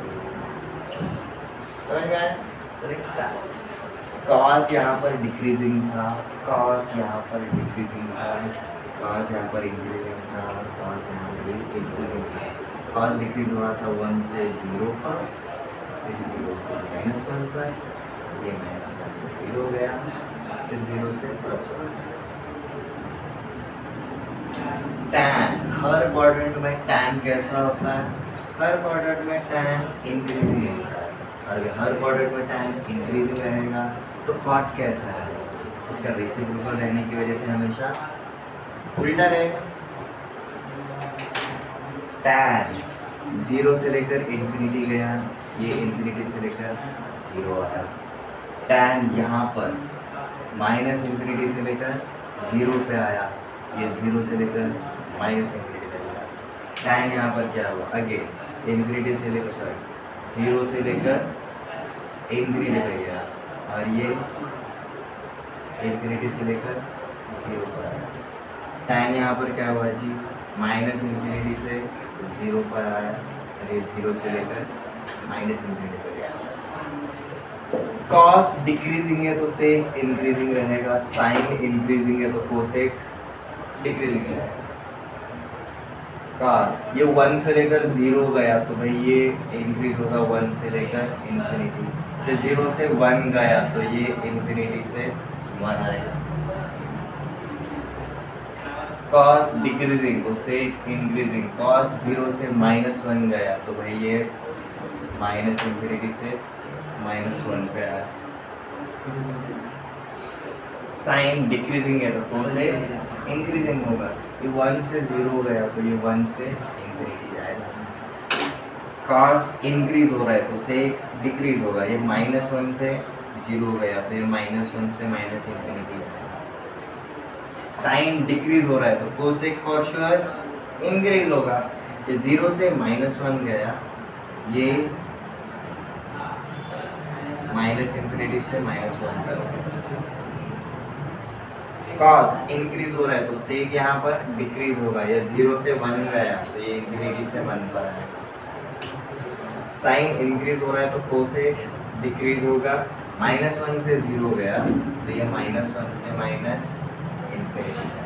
समझ में आया। चलिए स्टार्ट। कॉस यहाँ पर डिक्रीजिंग था, कॉस यहाँ पर डिक्रीजिंग था, कॉस यहाँ पर इंक्रीजिंग था, कॉस यहाँ पर इंक्रीजिंग था। कॉस डिक्रीज हुआ था 1 से 0 पर, फिर 0 से -1 पर, ये -1 से 0 हो गया, फिर 0 से +1। tan, हर क्वाड्रेंट में tan कैसा होता है, हर क्वाड्रेंट में tan इंक्रीजिंग होता है। अगर हर क्वाड्रेंट में tan इंक्रीजिंग रहेगा तो कॉट कैसा है, उसका रेसिप्रोकल रहने की वजह से हमेशा उल्टा रहेगा। tan 0 से लेकर इंफिनिटी गया, ये इंफिनिटी से लेकर 0 आया। tan यहाँ पर -इंफिनिटी से लेकर 0 पे आया, ये 0 से लेकर -इंफिनिटी तक गया। tan यहाँ पर क्या हुआ, अगेन इंफिनिटी से लेकर 0 से लेकर इंफिनिटी पे गया और ये इंफिनिटी से लेकर 0 पर आया। tan यहाँ पर क्या हुआ जी, -इंफिनिटी से 0 पर आया और ये 0 से लेकर -इंफिनिटी पर गया। कॉस डिक्रीजिंग है तो सेक इंक्रीजिंग रहेगा, साइन इंक्रीजिंग है तो कोसेक डिक्रीजिंग रहेगा। कॉस ये 1 से लेकर 0 गया तो भाई ये इंक्रीज होगा 1 से लेकर इंफिनिटी, फिर 0 से 1 गया तो ये इंफिनिटी से 1 आएगा। कॉस डिक्रीजिंग तो सेक इंक्रीजिंग, कॉस 0 से -1 गया तो भाई ये माइनस इंफिनिटी से -1 पे आया। साइन डिक्रीजिंग है तो कोसेक इंक्रीजिंग होगा, ये 1 से 0 गया तो ये 1 से इंफिनिटी जाएगा। कॉस इंक्रीज हो रहा है तो सेक डिक्रीज होगा, ये -1 से 0 गया तो ये -1 से माइनस इंफिनिटी जाएगा। साइन डिक्रीज हो रहा है तो कोसेक फॉर श्योर इंक्रीज होगा, ये 0 से -1 गया, ये माइनस इंफिनिटी से -1 करोगे। कॉस इंक्रीज हो रहा है तो सेक यहाँ पर डिक्रीज होगा, या 0 से 1 गया तो ये इंफिनिटी से 1 पर आएगा। साइन इंक्रीज हो रहा है तो कोसेक डिक्रीज होगा, -1 से 0 गया तो ये -1 से माइनस इंफिनिटी।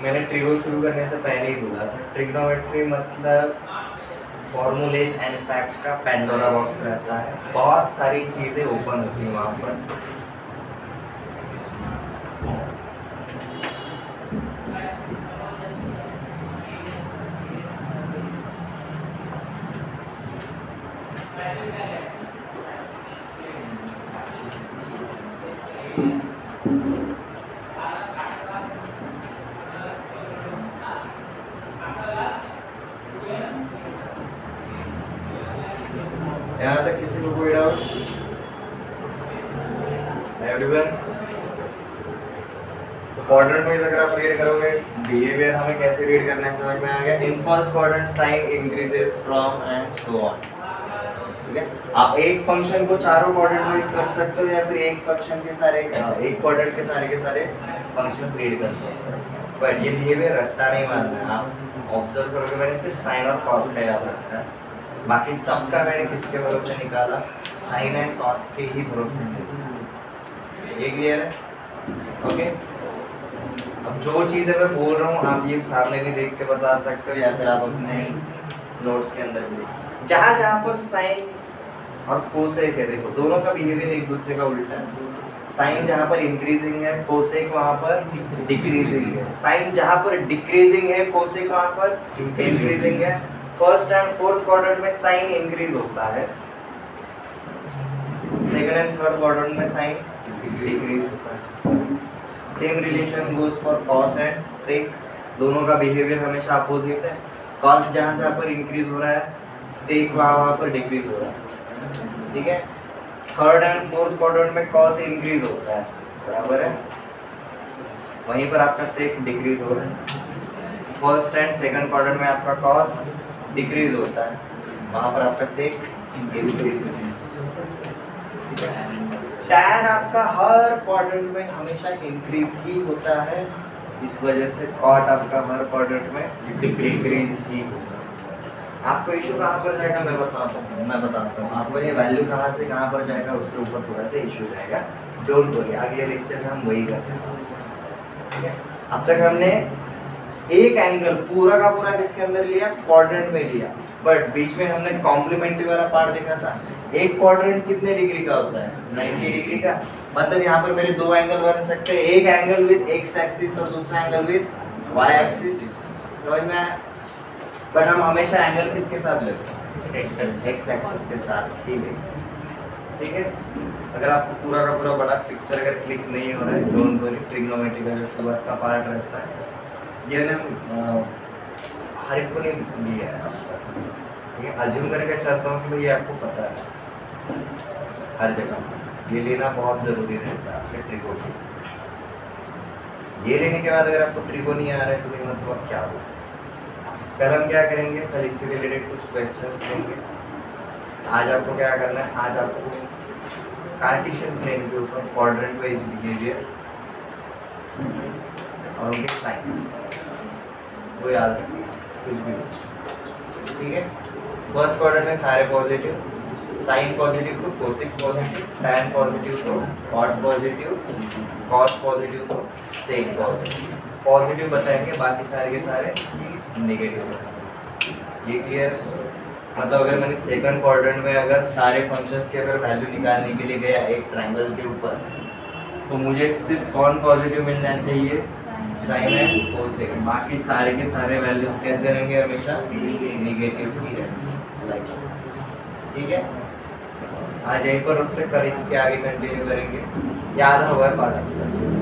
मैंने ट्रिगो शुरू करने से पहले ही बोला था, ट्रिग्नोमेट्री मतलब फॉर्मूलेज एंड फैक्ट्स का पैंडोरा बॉक्स रहता है, बहुत सारी चीज़ें ओपन होती हैं वहाँ पर। यहाँ तक किसी को कोई डाउट? एवरीवन? तो क्वाड्रेंट वाइज अगर आप रीड करोगे, बिहेवियर हमें कैसे रीड करना है समझ में आ गया। In first quadrant sine increases from and so on. ठीक है, आप एक फंक्शन को चारों क्वाड्रेंट वाइज कर सकते हो, या फिर एक फंक्शन के सारे एक क्वाड्रेंट के सारे फंक्शंस रीड कर सकते हो, बट ये बिहेवियर रट्टा नहीं मारना है। आप ऑब्जर्व करोगे, मैंने सिर्फ साइन और कॉस का याद रखा है, बाकी सबका मैंने किसके भरोसे निकाला, साइन एंड कॉस के ही भरोसे निकाला। ये क्लियर है? ओके, अब जो चीज़ें मैं बोल रहा हूँ आप ये सामने भी देख के बता सकते हो, या फिर आप अपने नोट्स के अंदर भी। जहाँ जहाँ पर साइन और कोसेक है, देखो दोनों का बिहेवियर एक दूसरे का उल्टा है। साइन जहाँ पर इंक्रीजिंग है, कोसेक वहाँ पर डिक्रीजिंग है। साइन जहाँ पर डिक्रीजिंग है, कोसेक वहाँ पर इंक्रीजिंग है। फर्स्ट एंड फोर्थ क्वाड्रेंट में साइन इंक्रीज होता है, सेकंड एंड थर्ड क्वाड्रेंट में साइन डिक्रीज होता है। Same relation goes for cos and sec, दोनों का बिहेवियर हमेशा अपोजिट है। कॉस जहाँ जहाँ पर इंक्रीज हो रहा है, सेक वहाँ पर डिक्रीज हो रहा है। ठीक है, थर्ड एंड फोर्थ क्वाड्रेंट में कॉस इंक्रीज होता है, बराबर है, वहीं पर आपका सेक डिक्रीज हो रहा है। फर्स्ट एंड सेकंड क्वाड्रेंट में आपका कॉस डिक्रीज होता है, वहाँ पर आपका सेक इंक्रीज होता है। टैन आपका हर क्वाड्रेंट में हमेशा इंक्रीज ही होता है, इस वजह से कॉट आपका हर क्वाड्रेंट में डिक्रीज ही होगा। आपको इशू कहाँ पर जाएगा मैं बताता हूँ आपको, ये वैल्यू कहाँ से कहाँ पर जाएगा उसके ऊपर थोड़ा सा इशू जाएगा, डोंट वरी, अगले लेक्चर में हम वही करते हैं। ठीक है, अब तक हमने एक एंगल पूरा का पूरा किसके अंदर लिया, क्वाड्रेंट में लिया, बट बीच में हमने कॉम्प्लीमेंट्री वाला पार्ट देखा था। एक क्वाड्रेंट कितने डिग्री का होता है, 90 डिग्री का, मतलब यहाँ पर मेरे दो एंगल बन सकते हैं, एक एंगल विद एक्स एक्सिस और दूसरा एंगल विद वाई एक्सिस, समझ में आया? बट हम हमेशा एंगल किसके साथ लेते हैं, एक्स एक्सिस के साथ ही लेते हैं। ठीक है, अगर आपको पूरा का पूरा बड़ा पिक्चर अगर क्लिक नहीं हो रहा है, डोंट वरी, ट्रिग्नोमेट्री का जो शुरुआत का पार्ट रहता है ये ना हर एक को नहीं लिया है आपका। ठीक है, अज्यूम करके चाहता हूँ कि भाई ये आपको पता है, हर जगह ये लेना बहुत ज़रूरी रहता है आपके ट्रिको के। ये लेने के बाद अगर आपको ट्रिको नहीं आ रहा है तो भाई मतलब अब क्या हो। कल हम क्या करेंगे, कल इससे रिलेटेड कुछ क्वेश्चंस लेंगे। आज आपको क्या करना है, आज आपको कार्टेशियन प्लेन के ऊपर क्वाड्रेंट वाइज बिहेवियर और उनके साइंस वो याद रखिए, कुछ भी हो। ठीक है, फर्स्ट क्वाड्रेंट में सारे पॉजिटिव, साइन पॉजिटिव तो कोसिक पॉजिटिव, टैन पॉजिटिव तो कॉट पॉजिटिव, कॉस पॉजिटिव तो सेक पॉजिटिव। पॉजिटिव बताएंगे, बाकी सारे के सारे नेगेटिव बताएंगे। ये क्लियर? मतलब अगर मैंने सेकंड क्वाड्रेंट में अगर सारे फंक्शंस की अगर वैल्यू निकालने के लिए गया एक ट्रायंगल के ऊपर, तो मुझे सिर्फ कौन पॉजिटिव मिलना चाहिए? Sine and cosec. बाकी सारे के सारे वैल्यूज कैसे रहेंगे? हमेशा नेगेटिव ही रहेंगे। लाइक ठीक है, आज यहीं पर रुकते, कल इसके आगे कंटिन्यू करेंगे। याद हुआ है पार्ट?